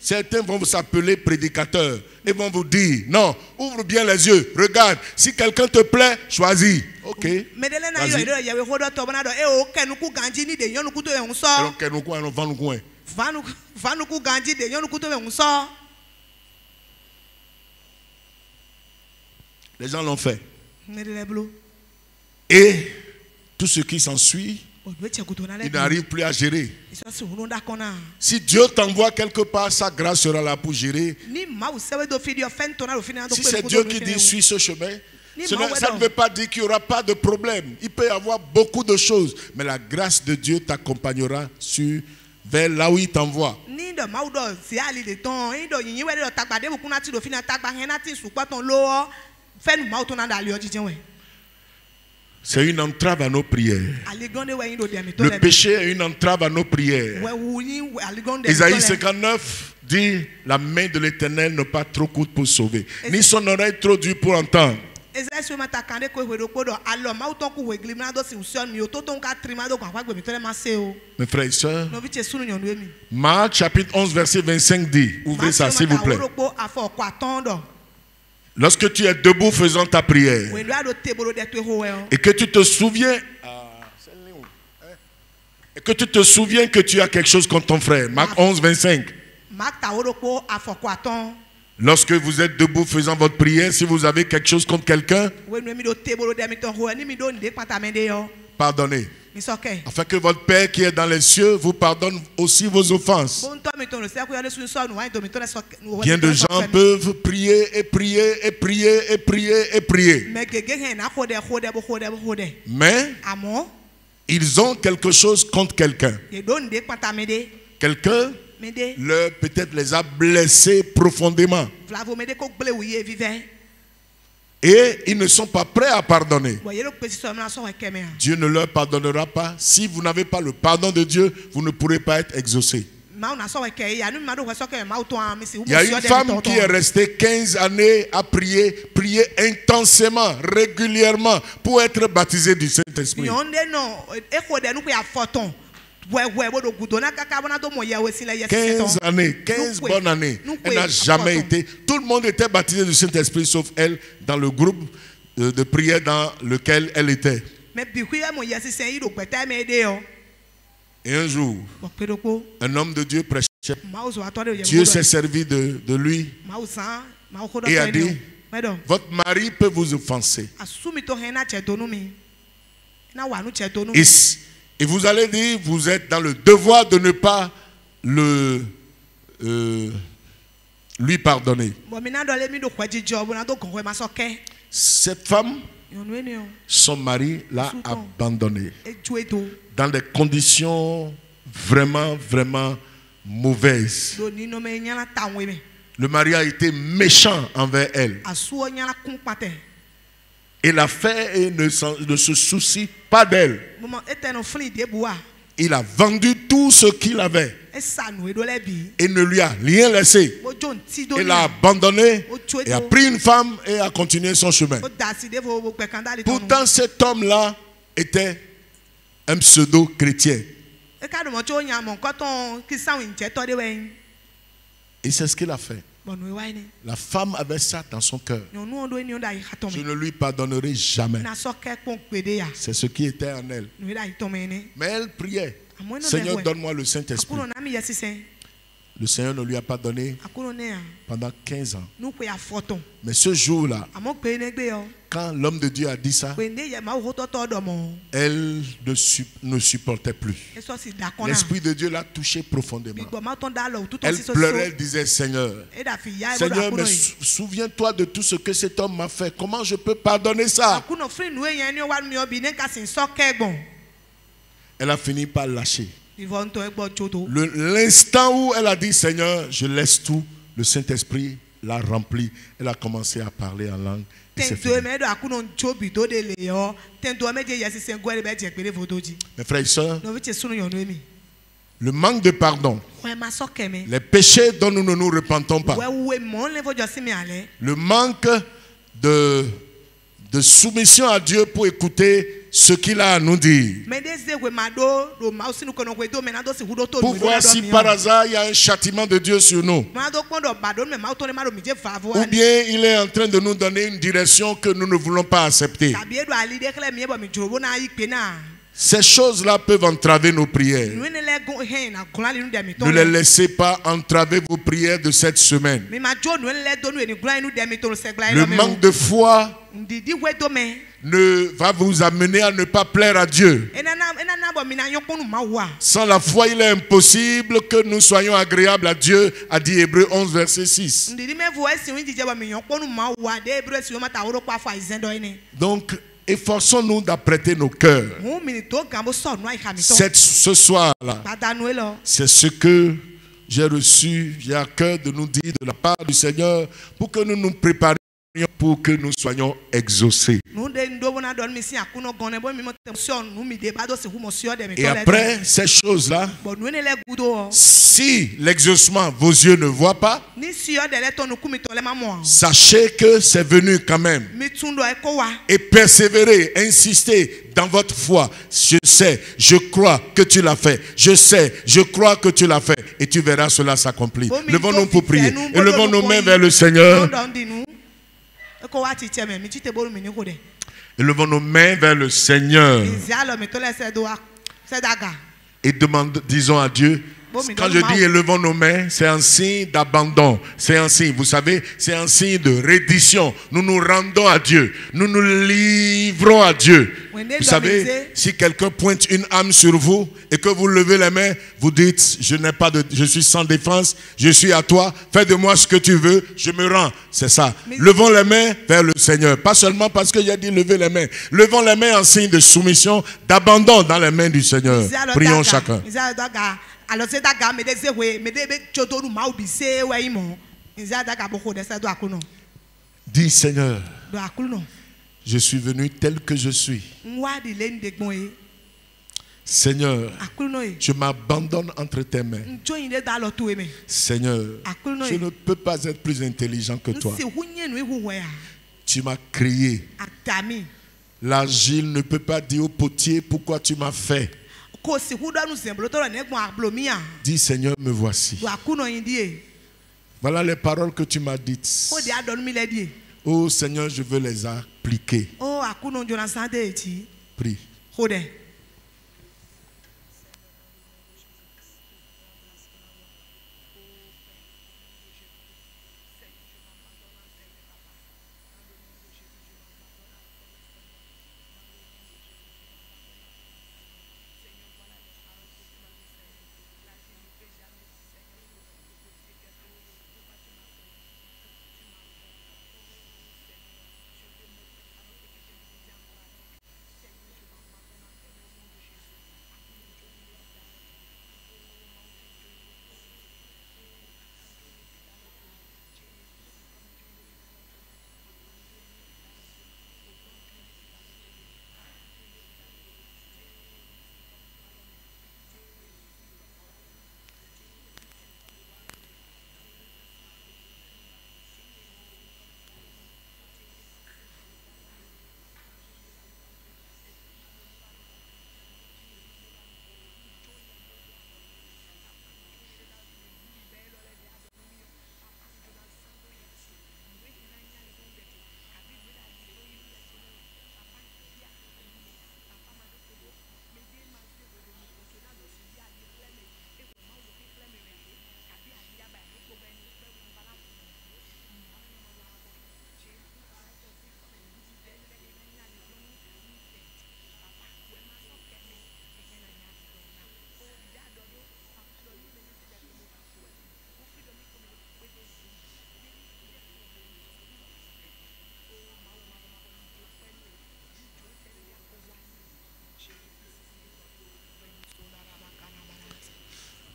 Certains vont s'appeler prédicateurs et vont vous dire, non, ouvre bien les yeux, regarde, si quelqu'un te plaît, choisis. Ok. Les gens l'ont fait. Et tout ce qui s'ensuit, il n'arrive plus à gérer. Si Dieu t'envoie quelque part, sa grâce sera là pour gérer. Si c'est Dieu qui dit suis ce chemin, ça ne veut pas dire qu'il n'y aura pas de problème. Il peut y avoir beaucoup de choses, mais la grâce de Dieu t'accompagnera vers là où il t'envoie. C'est une entrave à nos prières. Le péché est une entrave à nos prières. Isaïe 59 dit, la main de l'Éternel n'est pas trop courte pour sauver, ni son oreille trop dure pour entendre. Mes frères et sœurs, Marc chapitre 11 verset 25 dit, ouvrez ça s'il vous plaît. Lorsque tu es debout faisant ta prière et que tu te souviens que tu as quelque chose contre ton frère, Marc 11 25. Lorsque vous êtes debout faisant votre prière, si vous avez quelque chose contre quelqu'un, pardonnez. Afin que votre Père qui est dans les cieux vous pardonne aussi vos offenses. Bien de gens peuvent prier et prier et prier et prier et prier. Mais ils ont quelque chose contre quelqu'un. Quelqu'un peut-être les a blessés profondément. Et ils ne sont pas prêts à pardonner. Dieu ne leur pardonnera pas. Si vous n'avez pas le pardon de Dieu, vous ne pourrez pas être exaucé. Il y a une femme qui est restée 15 années à prier intensément, régulièrement, pour être baptisée du Saint-Esprit. 15 années, 15 bonnes années. Elle n'a jamais été. Tout le monde était baptisé du Saint-Esprit sauf elle dans le groupe de prière dans lequel elle était. Et un jour, un homme de Dieu prêchait. Dieu s'est servi de lui et a dit, votre mari peut vous offenser. Et vous allez dire, vous êtes dans le devoir de ne pas lui pardonner. Cette femme, son mari l'a abandonnée dans des conditions vraiment, vraiment mauvaises. Le mari a été méchant envers elle. Et l'a fait et ne se soucie pas d'elle. Il a vendu tout ce qu'il avait et ne lui a rien laissé. Il l'a abandonné et a pris une femme et a continué son chemin. Pourtant, cet homme-là était un pseudo-chrétien. Et c'est ce qu'il a fait. La femme avait ça dans son cœur. Je ne lui pardonnerai jamais. C'est ce qui était en elle. Mais elle priait. Seigneur, donne-moi le Saint-Esprit. Le Seigneur ne lui a pas donné akuno ne ya pendant 15 ans. nu pe ya fɔtɔn Mais ce jour-là, àmọ́ pe ne gbé yɔ quand l'homme de Dieu a dit ça, pe ne yɛ ma wo tɔtɔ dɔ mɔ elle ne supportait plus. esɔ si da kɔn na L'Esprit de Dieu l'a touchée profondément. bigbɔ ma tɔn da lɔ o tutɔ Elle si soso pleurait, elle disait, Seigneur, e da fi ya e bɔ do Seigneur, mais akuno yi souviens-toi de tout ce que cet homme m'a fait. Comment je peux pardonner ça? akuno firi nu yɛn ni wa mi yɔ bi ne ka si sɔ kɛ gbɔn Elle a fini par lâcher. ìfɔ ntɔ egbɔ tso to L'instant où elle a dit, Seigneur, je laisse tout, le Saint-Esprit l'a rempli. Elle a commencé à parler en langue. Et c'est tento fini. mɛ do akuno tso bi do de le yɔ tento mɛ je yɛ sisan gɔɛ de bɛ jɛ kpere foto dzi Mes frères et sœurs, n'obi tse sunu yɔ nu mi le manque de pardon, wɛ ma sɔ kɛmɛ les péchés dont nous ne nous repentons pas, wɛ we mɔ le fɔ jɔ si mi alɛ le manque de soumission à Dieu pour écouter ce qu'il a à nous dire. mɛ de se we ma do ma sinu kɔnɔ ko do mɛ na do si hu do to Pour nu do voir dɔ si mi par yɔ hasard il y a un châtiment de Dieu sur nous. ma do kpɔn dɔ ba do mɛ ma to ne ma do mi je fa fo Ou bien il est en train de nous donner une direction que nous ne voulons pas accepter. tàbí edo ali de kele mi yɛ bɔ mi dzoro bo na yi kpe na Ces choses-là peuvent entraver nos prières. nu ne lɛ gun hɛn na gun ali nu dɛmi Ne les tɔ laissez pas entraver vos prières de cette semaine. mi ma dzo nu ne lɛ do nu yɛ ni gun nu dɛmi tɔ sɛ gla yi Le lɔ mi manque de foi ndidi we do mɛ ne va vous amener à ne pas plaire à Dieu. enana bɔ mi na yɔ kpɔnu ma wa Sans la foi, il est impossible que nous soyons agréables à Dieu, a dit Hébreux 11, verset 6. ndidi mɛ fo esi ŋun jijɛ bɔ mi yɔ kpɔnu ma wa de ebire si o ma ta o do kpa fɔ ayi zɛn dɔ yi ne Donc, efforçons-nous d'apprêter nos cœurs. ŋun mi to gan bo sɔ nu ayi ka mi tɔ Ce soir-là, gbada nu ye lɔ c'est ce que j'ai reçu, j'ai à cœur de nous dire de la part du Seigneur pour que nous nous préparions pour que nous soyons exaucés. nu de ndo bo na dɔ mi si akunɔ gɔn ne bo mi mo te sɔ nu mi de ba do si hu mo sɔ dɛmi Et tɔ lɛ après ces choses-là, bɔn nu ne lɛ gudo wɔ si l'exaucement, vos yeux ne voient pas, ni siyɔ de lɛ tɔ nu kumi tɔ lɛ ma mɔ sachez que c'est venu quand même. mi tun dɔ eko wa Et persévérez, insistez dans votre foi. Je sais, je crois que tu l'as fait. Je sais, je crois que tu l'as fait. Et tu verras cela s'accomplir. Levons-nous pour prier. Et levons nos mains vers le Seigneur. dɔn di nu eko wa ti tiɛ mɛ mi ti te bolo mi ni ko dɛ Et levons nos mains vers le Seigneur. mi zia lɔ mi to lɛ sɛ do wa sɛ da ga Et disons à Dieu. Quand je dis élevons nos mains, c'est un signe d'abandon. C'est un signe, vous savez, c'est un signe de reddition. Nous nous rendons à Dieu. Nous nous livrons à Dieu. Vous savez, si quelqu'un pointe une âme sur vous et que vous levez les mains, vous dites, je suis sans défense, je suis à toi, fais de moi ce que tu veux, je me rends. C'est ça. Levons les mains vers le Seigneur. Pas seulement parce que j'ai dit lever les mains. Levons les mains en signe de soumission, d'abandon dans les mains du Seigneur. Prions chacun. alors c'est daga me de zewe me de be choto nu ma obi se we imo nza daga bo ko de se do akuno Dis Seigneur, do akuno je suis venu tel que je suis. nwa di le ndegbon e Seigneur, akuno e je m'abandonne entre tes mains. njo yin de da lo to e me Seigneur, akuno je e ne peux pas être plus intelligent que toi. nsi hunye nu ihu we a Tu m'as créé. atami L'argile ne peut pas dire au potier pourquoi tu m'as fait. ko si hu do nu zemblo to ne gbon ablomi a Dis Seigneur, me voici. do akuno yin di e Voilà les paroles que tu m'as dites. ko di adon mi le di e Oh Seigneur, je veux les appliquer. o akuno jona sande e ti Prie. ko de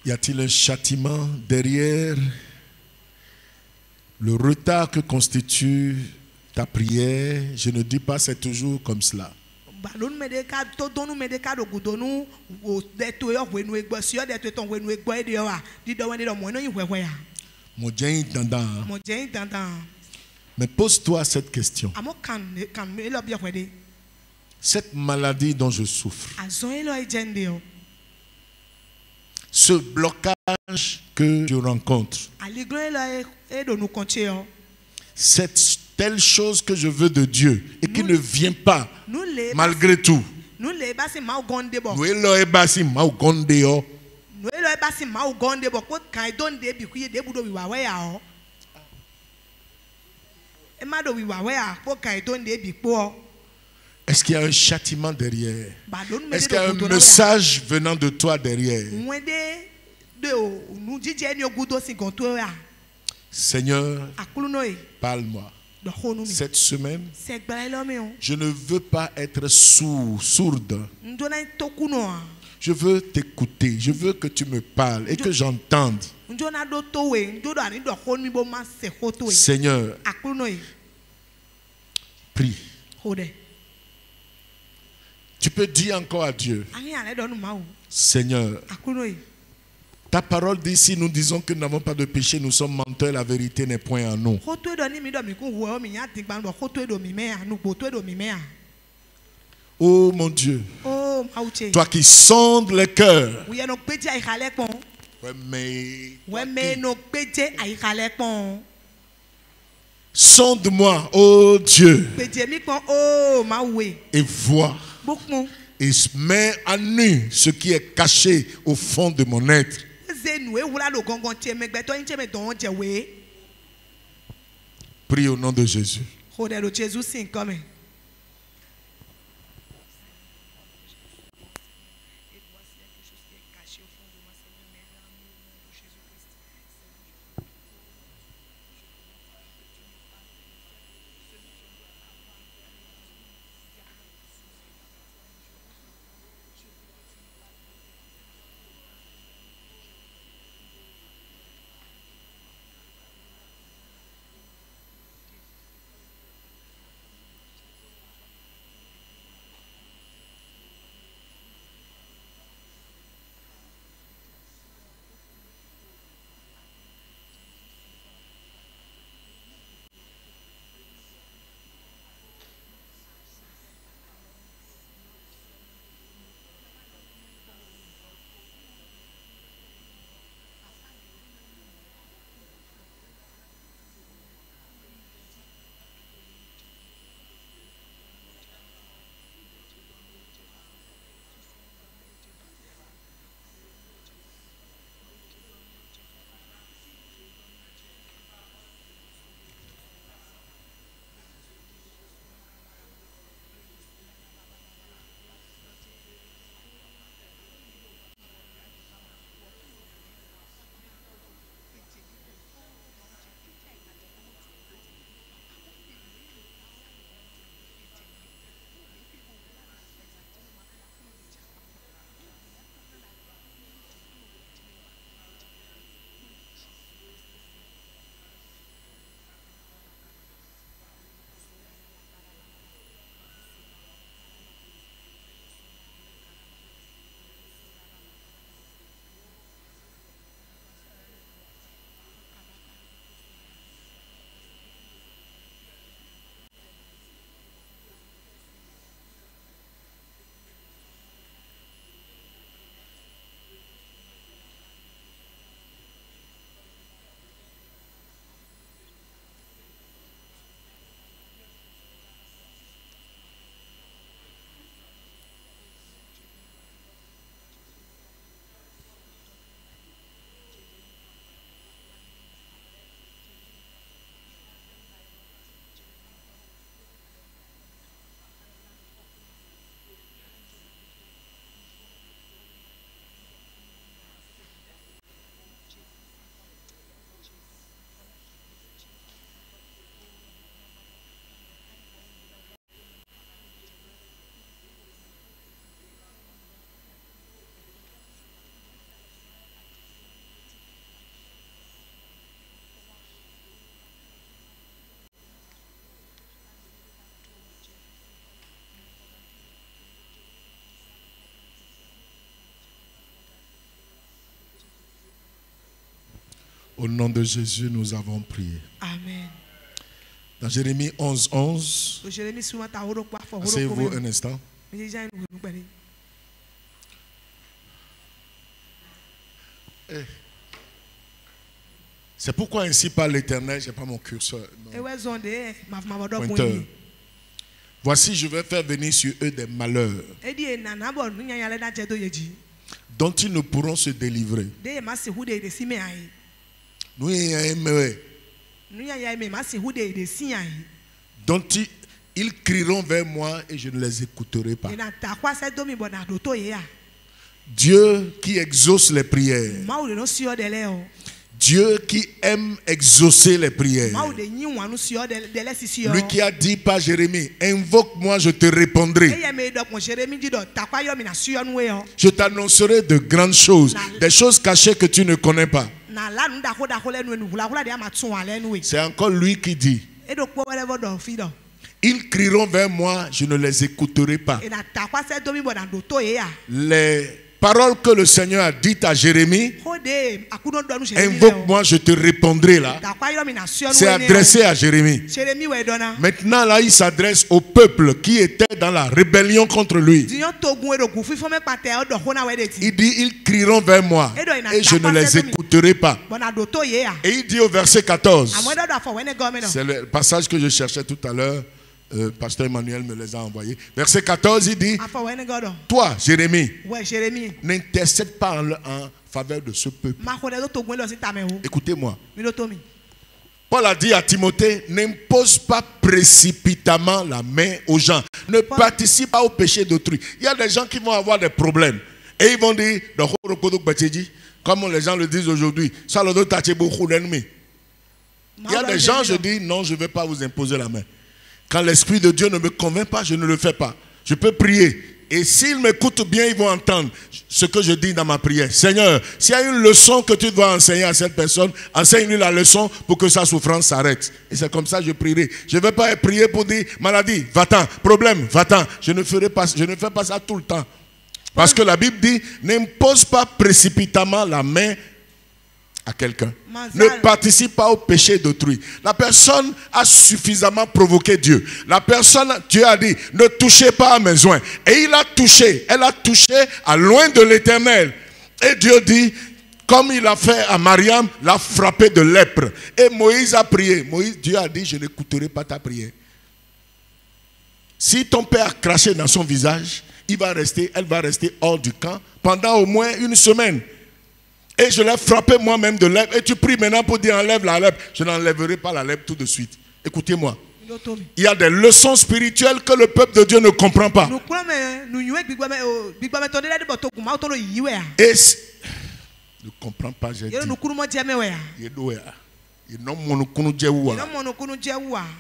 Y a-t-il un châtiment derrière le retard que constitue ta prière? Je ne dis pas c'est toujours comme cela. balonu medeka to donu medeka do gudonu o de to yo wenu egbo si o de to ton wenu egbo e de yo a di do wenu do mo no ihwehwe ya Mon Dieu entendant. mo je dandan Mais pose-toi cette question. amo kan me lo bi hwede Cette maladie dont je souffre, azon elo e jende o ce blocage que je rencontre, aligro elo e do nu konche o cette telle chose que je veux de Dieu et qui ne vient pas nu le malgré tout. nu le ba si ma gonde bo Nous elo eba si ma ugonde yo. nu elo e ba si ma gonde bo ko kan don de bi ku ye de budo wi wa we ya o e ma do wi wa we ya ko kan don de bi po o Est-ce qu'il y a un châtiment derrière? balonu Est-ce qu'il y a un medeka message venant de toi derrière? mwende de o nu jije ni ogudo si gonto ya Seigneur, akuluno e parle-moi. do honu mi Cette semaine, se gbara lo mi o je ne veux pas être sourde. ndona tokuno a Je veux t'écouter. Je veux que tu me parles et que j'entende. ndona do to we ndodo ani do honu mi bo ma se hoto e Seigneur, akuluno e prie. hode Tu peux dire encore à Dieu, ani ale do nu ma o Seigneur, akuluno e ta parole dit si nous disons que nous n'avons pas de péché, nous sommes menteurs, la vérité n'est point en nous. hoto e do ni mi do mi ku wo mi nya tigba do hoto e do mi me a nu gbo to e do mi me a Oh mon Dieu, o ma uche toi qui sondes les cœurs. wo ye no peje ai khale pon Ouais, mais we me no peje ai khale pon sonde-moi, oh Dieu, peje mi pon o ma we et vois. bokun Et mets à nu ce qui est caché au fond de mon être. zenu e wura lo gongon tie megbe to yin che me don je we Prie au nom de Jésus. hode lo Jesus sin come Au nom de Jésus, nous avons prié. Amen. Dans Jérémie 11, 11, Jérémie souvent ta horo kwa fo horo asseyez-vous un instant. C'est pourquoi ainsi parle l'Éternel, je n'ai pas mon curseur. non. Pointeur. Voici, je vais faire venir sur eux des malheurs dont ils ne pourront se délivrer. Nous dont ils crieront vers moi et je ne les écouterai pas. Dieu qui exauce les prières. Dieu qui aime exaucer les prières. Lui qui a dit par Jérémie, invoque-moi, je te répondrai. Je t'annoncerai de grandes choses, des choses cachées que tu ne connais pas. C'est encore lui qui dit, ils crieront vers moi, je ne les écouterai pas. Les paroles que le Seigneur a dites à Jérémie, invoque-moi, je te répondrai là. C'est adressé à Jérémie. Maintenant là, il s'adresse au peuple qui était dans la rébellion contre lui. Il dit, ils crieront vers moi et je ne les écouterai pas. Et il dit au verset 14, c'est le passage que je cherchais tout à l'heure. Pasteur Emmanuel me les a envoyés. Verset 14, il dit, toi, Jérémie, n'intercède pas en faveur de ce peuple. Écoutez-moi. Paul a dit à Timothée, n'impose pas précipitamment la main aux gens. Ne participe pas au péché d'autrui. Il y a des gens qui vont avoir des problèmes. Et ils vont dire, comme les gens le disent aujourd'hui, il y a des gens, je dis, non, je ne vais pas vous imposer la main. Quand l'Esprit de Dieu ne me convainc pas, je ne le fais pas. Je peux prier. Et s'ils m'écoutent bien, ils vont entendre ce que je dis dans ma prière. Seigneur, s'il y a une leçon que tu dois enseigner à cette personne, enseigne-lui la leçon pour que sa souffrance s'arrête. Et c'est comme ça que je prierai. Je ne vais pas prier pour dire, maladie, va-t'en, problème, va-t'en. Je ne fais pas ça tout le temps. Parce que la Bible dit, n'impose pas précipitamment la main à quelqu'un. Ne participe pas au péché d'autrui. La personne a suffisamment provoqué Dieu. La personne, Dieu a dit, ne touchez pas à mes joints. Et il a touché, elle a touché à loin de l'Éternel. Et Dieu dit, comme il a fait à Mariam, l'a frappé de lèpre. Et Moïse a prié. Dieu a dit, je n'écouterai pas ta prière. Si ton père a craché dans son visage, elle va rester hors du camp pendant au moins une semaine. Et je l'ai frappé moi-même de lèpre. Et tu pries maintenant pour dire enlève la lèpre. Je n'enlèverai pas la lèpre tout de suite. Écoutez-moi. Il y a des leçons spirituelles que le peuple de Dieu ne comprend pas. Et ne comprend pas, j'ai dit.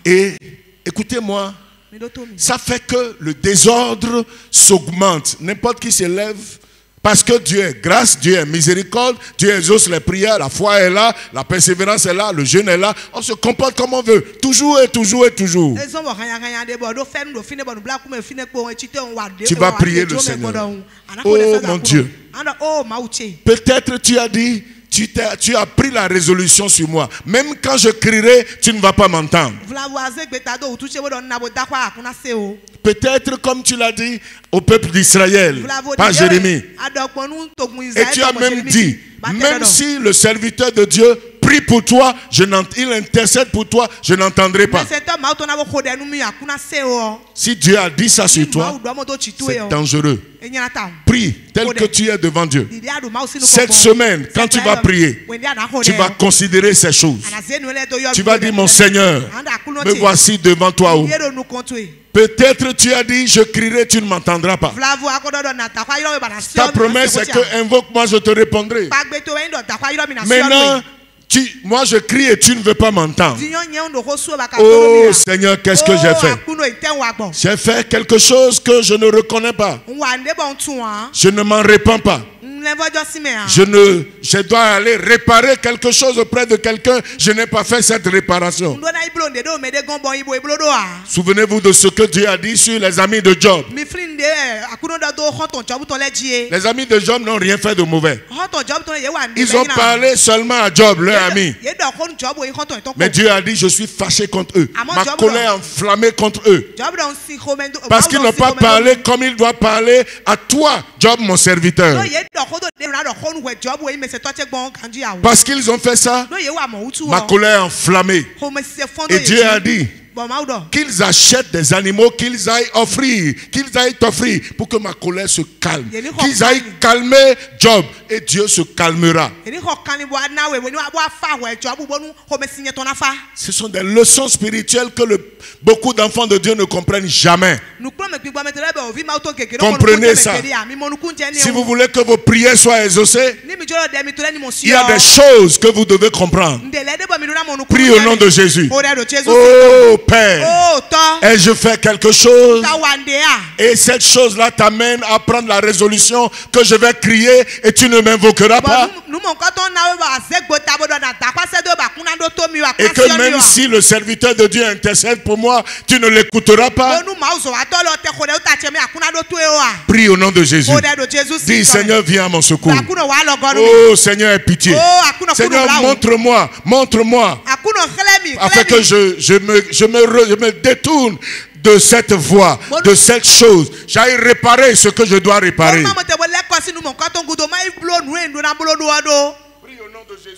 Et écoutez-moi. Ça fait que le désordre s'augmente. N'importe qui s'élève. Parce que Dieu est grâce, Dieu est miséricorde, Dieu exauce les prières, la foi est là, la persévérance est là, le jeûne est là. On se comporte comme on veut, toujours et toujours et toujours. Tu vas prier le Seigneur. Oh mon Dieu. Peut-être tu as dit, tu as pris la résolution sur moi. Même quand je crierai, tu ne vas pas m'entendre. Peut-être comme tu l'as dit au peuple d'Israël, par Jérémie. Et tu as même dit, même si le serviteur de Dieu prie pour toi, il intercède pour toi, je n'entendrai pas. Si Dieu a dit ça sur toi, c'est dangereux. Prie tel que tu es devant Dieu. Cette semaine, quand tu vas prier, tu vas considérer ces choses. Tu vas dire, mon Seigneur, me voici devant toi. Peut-être tu as dit, je crierai, tu ne m'entendras pas. Ta promesse est que invoque-moi, je te répondrai. Maintenant, moi je crie et tu ne veux pas m'entendre. Oh Seigneur, qu'est-ce que j'ai fait? J'ai fait quelque chose que je ne reconnais pas. Je ne m'en répands pas. Je dois aller réparer quelque chose auprès de quelqu'un. Je n'ai pas fait cette réparation. Souvenez-vous de ce que Dieu a dit sur les amis de Job. Les amis de Job n'ont rien fait de mauvais. Ils ont parlé seulement à Job, leur ami. Mais Dieu a dit, je suis fâché contre eux. Ma colère enflammée contre eux. Parce qu'ils n'ont pas parlé comme il doit parler à toi, Job, mon serviteur. Parce qu'ils ont fait ça, ma colère enflammée. Et Dieu a dit qu'ils achètent des animaux, qu'ils aillent t'offrir pour que ma colère se calme. Qu'ils aillent calmer Job et Dieu se calmera. Ce sont des leçons spirituelles que beaucoup d'enfants de Dieu ne comprennent jamais. Comprenez ça. Si vous voulez que vos prières soient exaucées, il y a des choses que vous devez comprendre. Prie au nom de Jésus. Oh Père, et je fais quelque chose et cette chose-là t'amène à prendre la résolution que je vais crier et tu ne m'invoqueras pas. Et que même si le serviteur de Dieu intercède pour moi, tu ne l'écouteras pas. Prie au nom de Jésus. Dis, Seigneur, viens à mon secours. Oh Seigneur, aie pitié. Seigneur, montre-moi afin que je me détourne de cette voie, de cette chose. J'aille réparer ce que je dois réparer. Prie au nom de Jésus.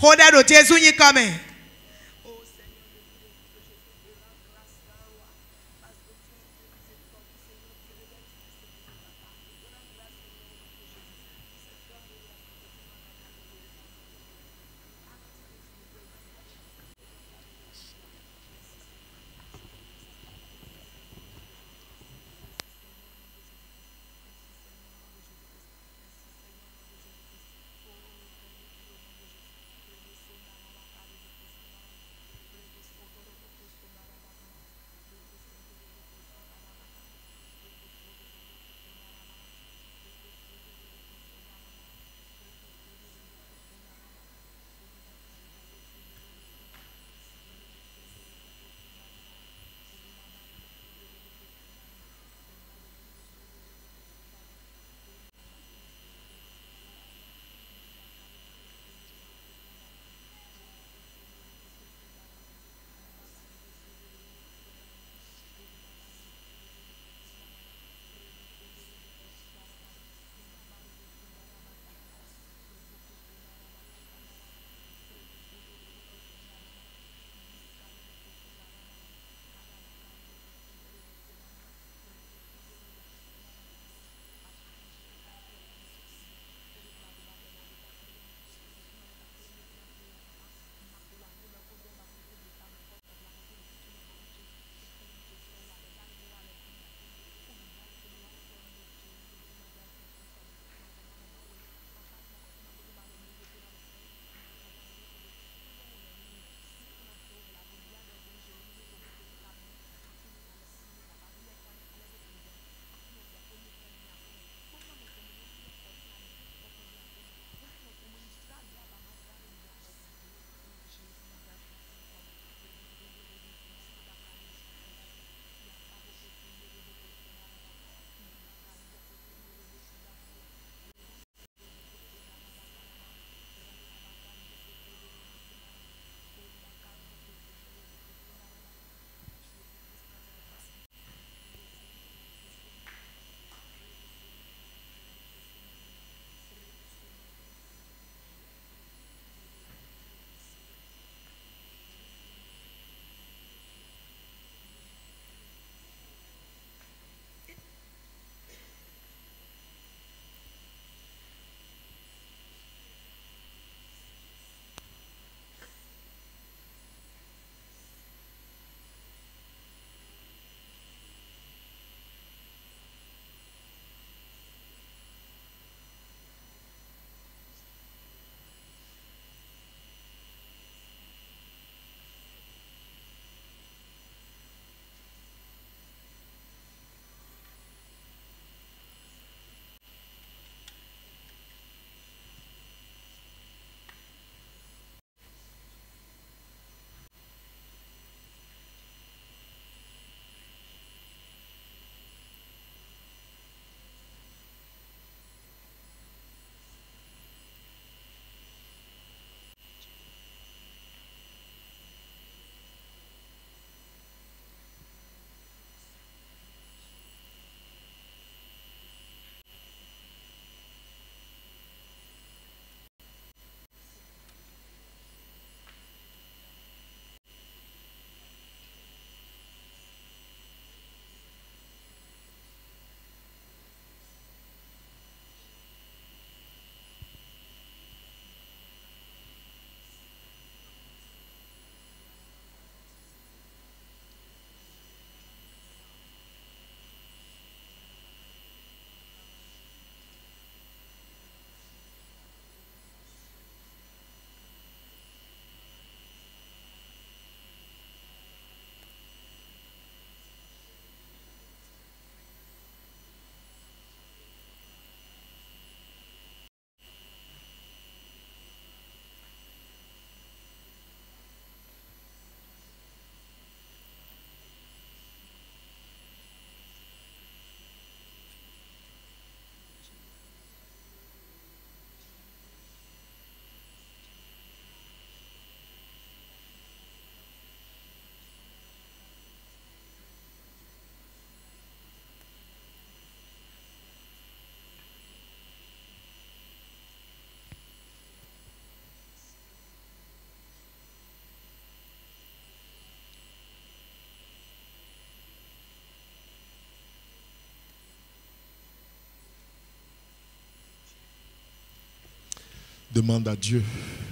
Demande à Dieu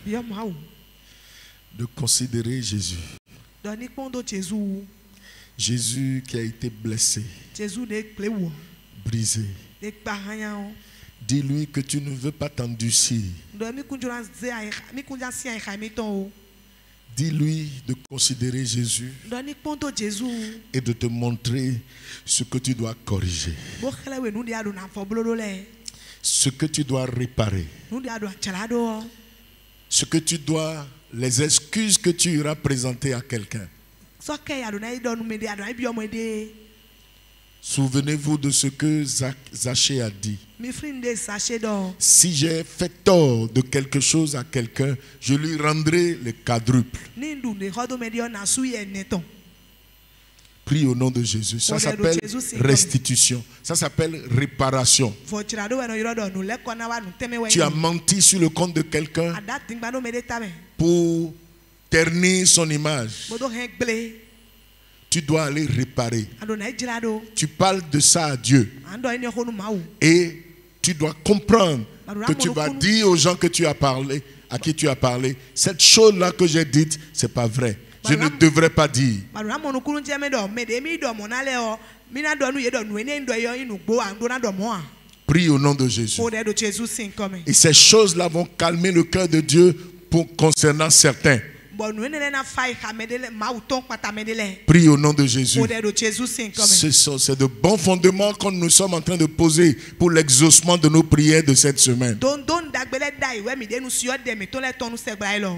Bio mau. de considérer Jésus. Doni pondo Jésus. Jésus qui a été blessé, Jésus de plewo. brisé. De paranya. Dis-lui que tu ne veux pas t'endurcir. Doni kunjura ze ai mi kunja si ai khamiton. Dis-lui de considérer Jésus Doni pondo Jésus. et de te montrer ce que tu dois corriger, Bo khele we nu dia do na fo blolo le. ce que tu dois réparer, Nu dia do chalado. ce que tu dois, les excuses que tu iras présenter à quelqu'un. So ke ya do na do nu me dia do ai bio mo de. Souvenez-vous de ce que Zachée a dit. Mi frinde sachet do. Si j'ai fait tort de quelque chose à quelqu'un, je lui rendrai le quadruple. Ni ndu de hodo me dio na su ye neton. Prie au nom de Jésus. Ça s'appelle restitution. Ça s'appelle réparation. Fo chirado we no yoro do nu le kona wa nu teme we. Tu as menti sur le compte de quelqu'un Ada tingba no me de tame. pour ternir son image. Bodo hen gble. Tu dois aller réparer. Ado na jirado. Tu parles de ça à Dieu. Ando eni honu mau. Et tu dois comprendre que tu vas dire aux gens que tu as parlé, à qui tu as parlé, cette chose-là que j'ai dite, c'est pas vrai. Je ne devrais pas dire. Baru amonu kunu jeme do me de mi do monale o. Mi na do nu ye do nu ene ndo yo inu gbo ando na do mo a. Prie au nom de Jésus. O de do Jésus sin come. Et ces choses-là vont calmer le cœur de Dieu concernant certains. Bon nu ene na fai ha me de le mau ton pata me de le. Prie au nom de Jésus. O de do Jésus sin come. C'est de bons fondements que nous sommes en train de poser pour l'exaucement de nos prières de cette semaine. Don dagbele dai we mi de nu sio de mi to le tonu se gba lo.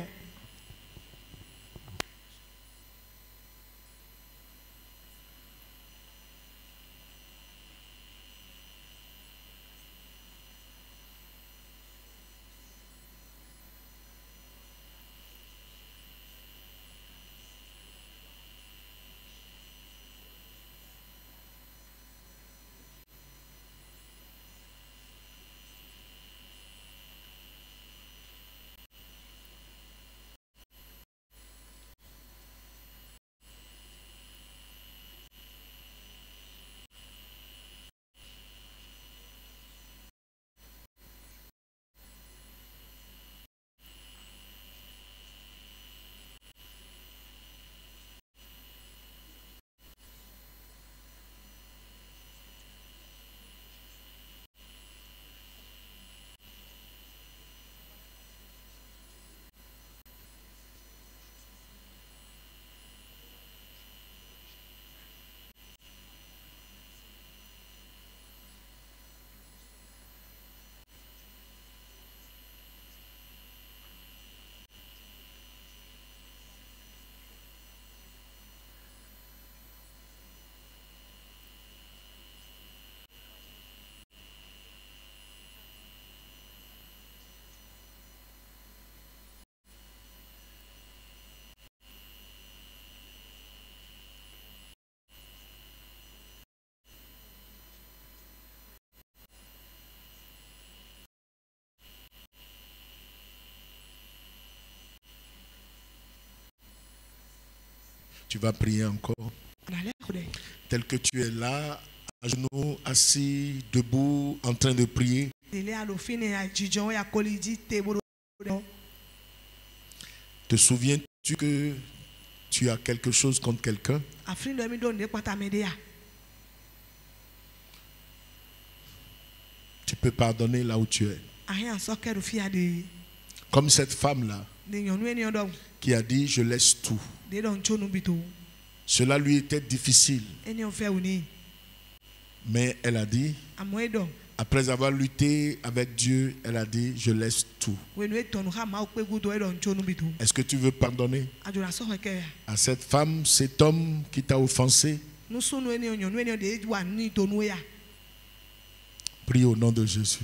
Tu vas prier encore. Tel que tu es là, à genoux, assis, debout, en train de prier. Te souviens-tu que tu as quelque chose contre quelqu'un? Tu peux pardonner là où tu es. Comme cette femme-là qui a dit je laisse tout. Cela lui était difficile. Mais elle a dit, après avoir lutté avec Dieu, elle a dit je laisse tout. Est-ce que tu veux pardonner à cette femme, cet homme qui t'a offensé? Prie au nom de Jésus.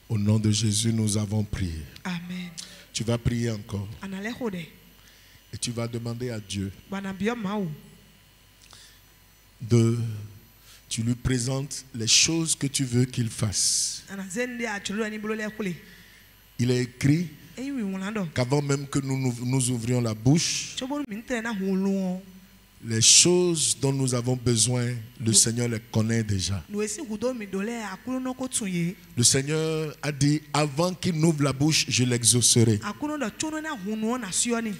Au nom de Jésus, nous avons prié. Amen. Tu vas prier encore Anale hode. et tu vas demander à Dieu Bwana bia mau. tu lui présentes les choses que tu veux qu'il fasse. Anazende achulu ni bolo le kule. Il est écrit Eyi wi wulando. qu'avant même que nous ouvrions la bouche, Chobolu mi nte na hulu. les choses dont nous avons besoin, le Seigneur les connaît déjà. No esi hudo mi dole akulu no ko tunye. Le Seigneur a dit, avant qu'il n'ouvre la bouche, je l'exaucerai. Akulu do chono na hunu na sioni.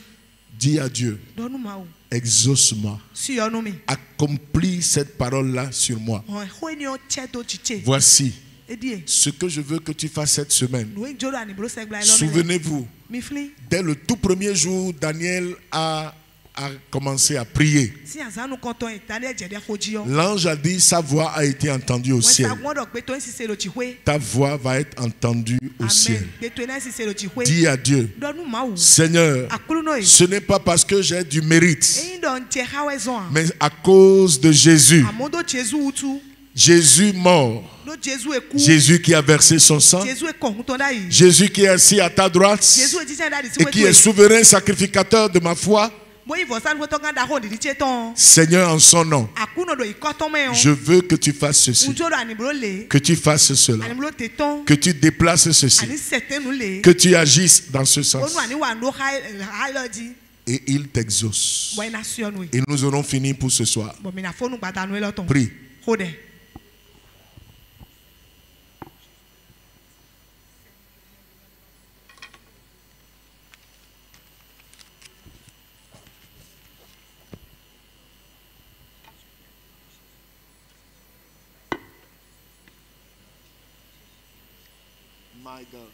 Dis à Dieu, Donu mau. exauce-moi. Sionu mi. Accomplis cette parole-là sur moi. Ho ni o cheto chiche. Voici Edie. ce que je veux que tu fasses cette semaine. No e joro ani bolo segla ilo. Souvenez-vous, Mi fli. dès le tout premier jour, Daniel a commencé à prier. Si azanu konton etane jede khojiyo. L'ange a dit, sa voix a été entendue au ciel. Wesa gwodo pe to nsise lo chihwe. Ta voix va être entendue au ciel. Amen. Pe to na nsise lo chihwe. Dis à Dieu, Donu mau. Seigneur, Akulu no e. ce n'est pas parce que j'ai du mérite, Eyin do nche hawe zon. mais à cause de Jésus. Amondo Jésus utu. Jésus mort, No Jésus eku. Jésus qui a versé son sang, Jésus e kohun da yi. Jésus qui est assis à ta droite Jésus e jise da di et qui est souverain sacrificateur de ma foi. Bo yi vosan ko to ganda ho di cheton. Seigneur, en son nom, Akuno do ikoton me on. je veux que tu fasses ceci, Ujoro ani bolo le. que tu fasses cela, Ani bolo teton. que tu déplaces ceci, Ani setenu le. que tu agisses dans ce sens. Onu ani wa no ha lodi. Et il t'exauce. Bo ina sionu e. Et nous aurons fini pour ce soir. Bo mi na fonu gbata nu eloton. Prie. Hode. My God.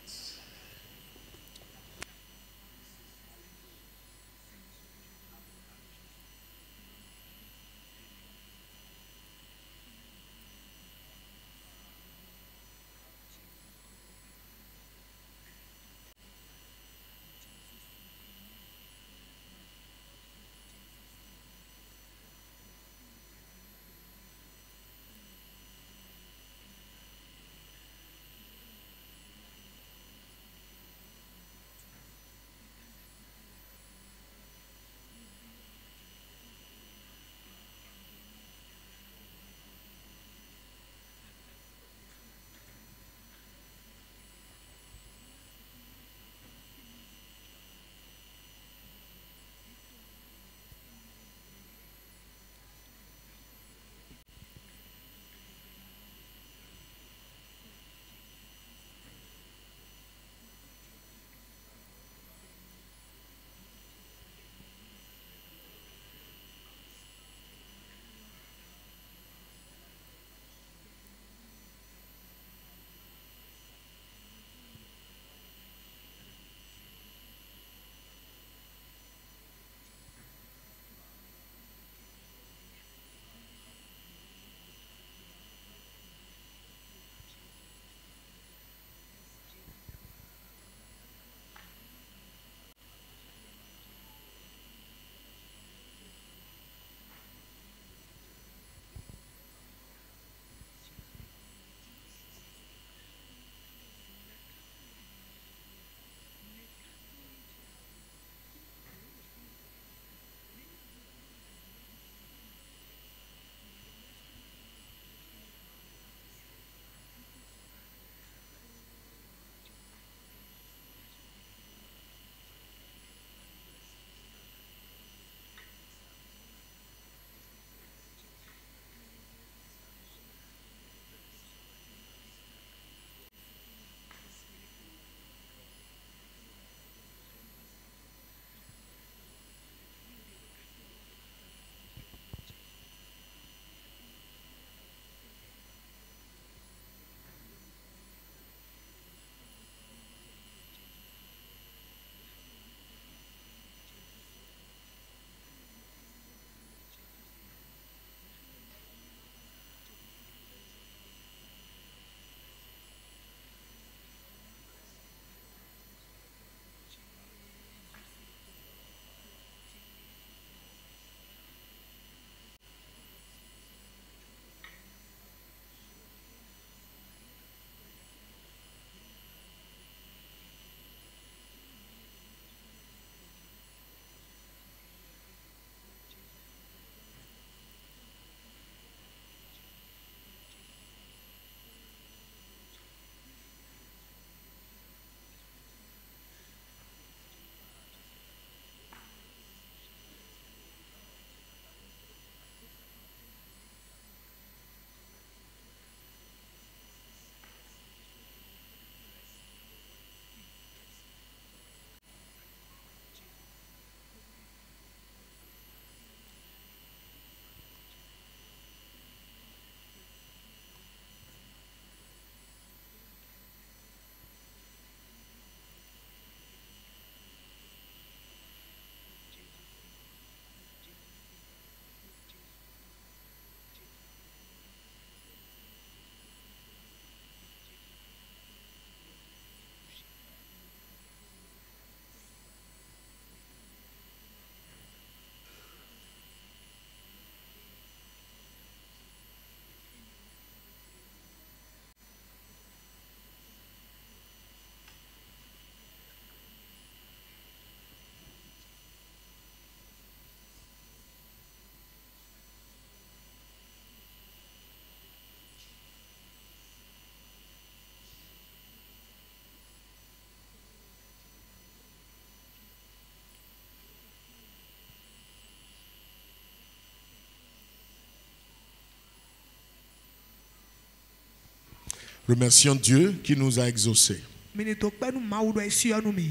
Remercions Dieu qui nous a exaucés. Mini to pe nu mawu do esi onu mi.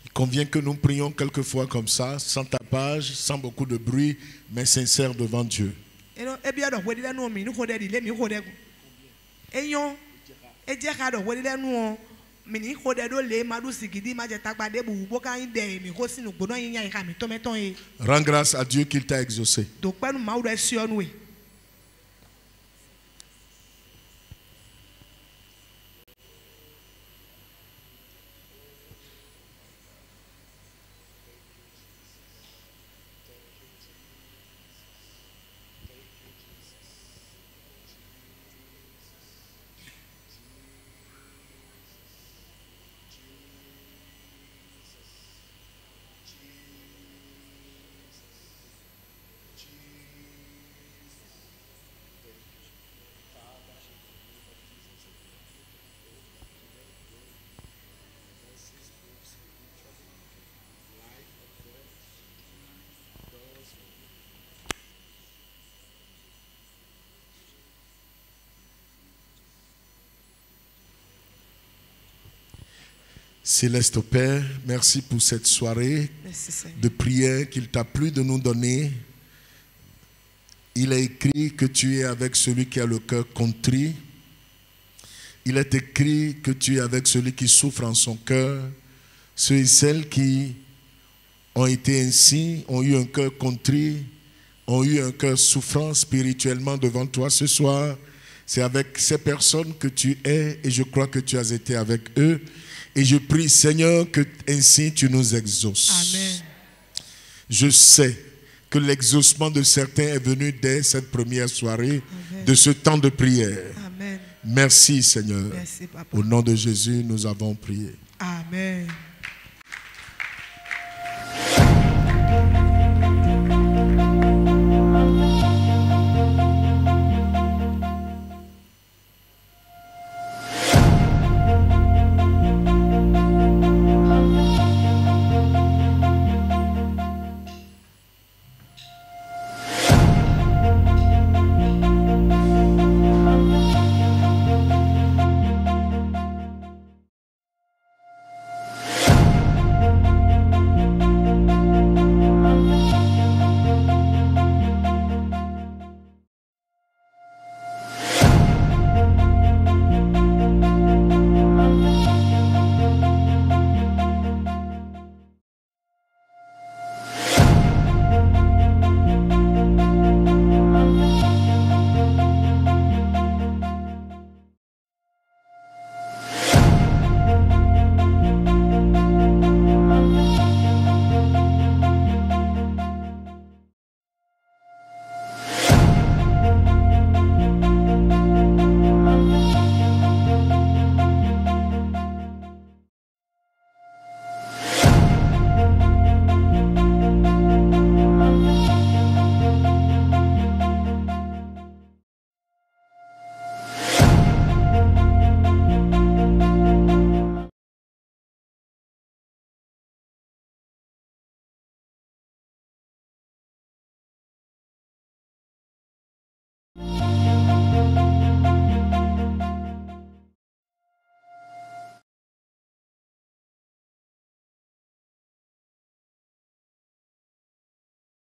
Il convient que nous prions quelquefois comme ça, sans tapage, sans beaucoup de bruit, mais sincères devant Dieu. Eno ebi do wedi le nu mi nu ko de di le mi ko de gu. Eyon e je ka do wedi le nu o mi ni ko de do le ma du sigidi ma je tagba de bu bo kan de mi ko sinu gbona yin yan ka mi to meton e. Rends grâce à Dieu qu'il t'a exaucé. To pe nu mawu do esi onu e. Céleste Père, merci pour cette soirée Merci Seigneur. de prière qu'il t'a plu de nous donner. Il est écrit que tu es avec celui qui a le cœur contrit. Il est écrit que tu es avec celui qui souffre en son cœur. Ceux et celles qui ont été ainsi, ont eu un cœur contrit, ont eu un cœur souffrant spirituellement devant toi ce soir. C'est avec ces personnes que tu es et je crois que tu as été avec eux. Et je prie, Seigneur, que ainsi tu nous exauces. Amen. Je sais que l'exaucement de certains est venu dès cette première soirée Amen. de ce temps de prière. Amen. Merci, Seigneur. Merci Papa. Au nom de Jésus, nous avons prié. Amen.